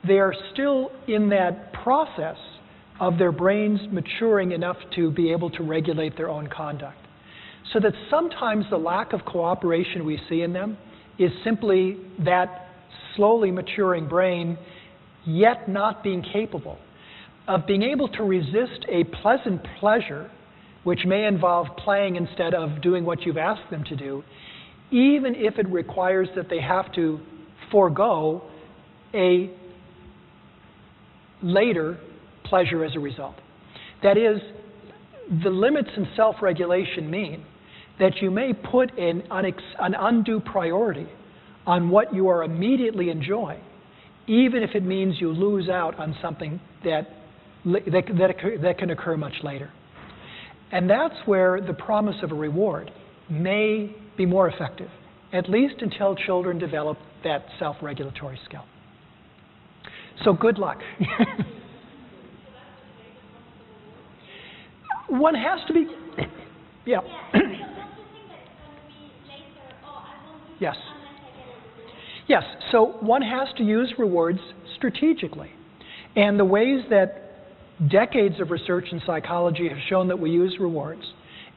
they are still in that process of their brains maturing enough to be able to regulate their own conduct. So that sometimes the lack of cooperation we see in them is simply that slowly maturing brain yet not being capable of being able to resist a pleasant pleasure, which may involve playing instead of doing what you've asked them to do, even if it requires that they have to forego a later pleasure as a result. That is, the limits in self-regulation mean that you may put an undue priority on what you are immediately enjoying, even if it means you lose out on something that can occur much later. And that's where the promise of a reward may be more effective, at least until children develop that self-regulatory skill. So good luck. One has to be, yeah. Yes. Yes, so one has to use rewards strategically. And the ways that decades of research in psychology have shown that we use rewards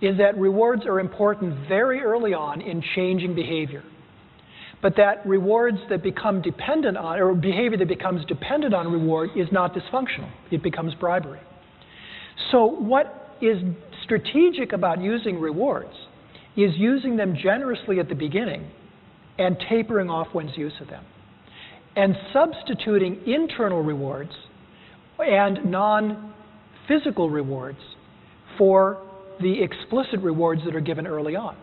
is that rewards are important very early on in changing behavior. But that rewards that become dependent on, or behavior that becomes dependent on reward is not dysfunctional. It becomes bribery. So what is strategic about using rewards is using them generously at the beginning and tapering off one's use of them. And substituting internal rewards and non-physical rewards for the explicit rewards that are given early on.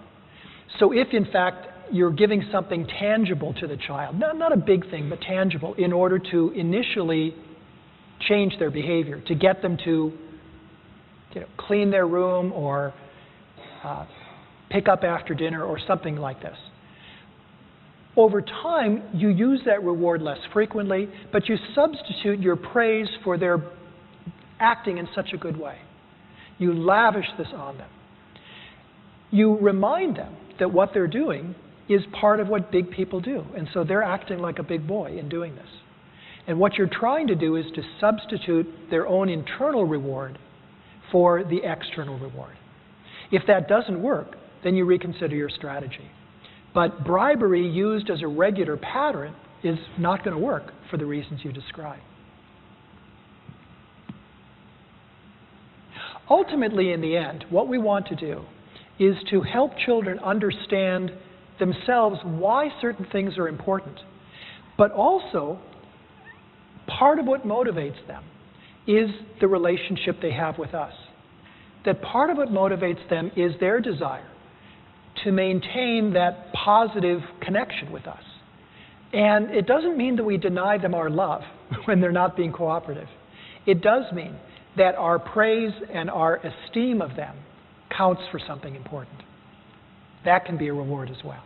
So if, in fact, you're giving something tangible to the child, not a big thing, but tangible, in order to initially change their behavior, to get them to clean their room or pick up after dinner or something like this. Over time, you use that reward less frequently, but you substitute your praise for their acting in such a good way. You lavish this on them. You remind them that what they're doing is part of what big people do, and so they're acting like a big boy in doing this. And what you're trying to do is to substitute their own internal reward for the external reward. If that doesn't work, then you reconsider your strategy. But bribery used as a regular pattern is not going to work for the reasons you describe. Ultimately, in the end, what we want to do is to help children understand themselves why certain things are important. But also, part of what motivates them is the relationship they have with us. That part of what motivates them is their desire to maintain that positive connection with us. And it doesn't mean that we deny them our love when they're not being cooperative. It does mean that our praise and our esteem of them counts for something important. That can be a reward as well.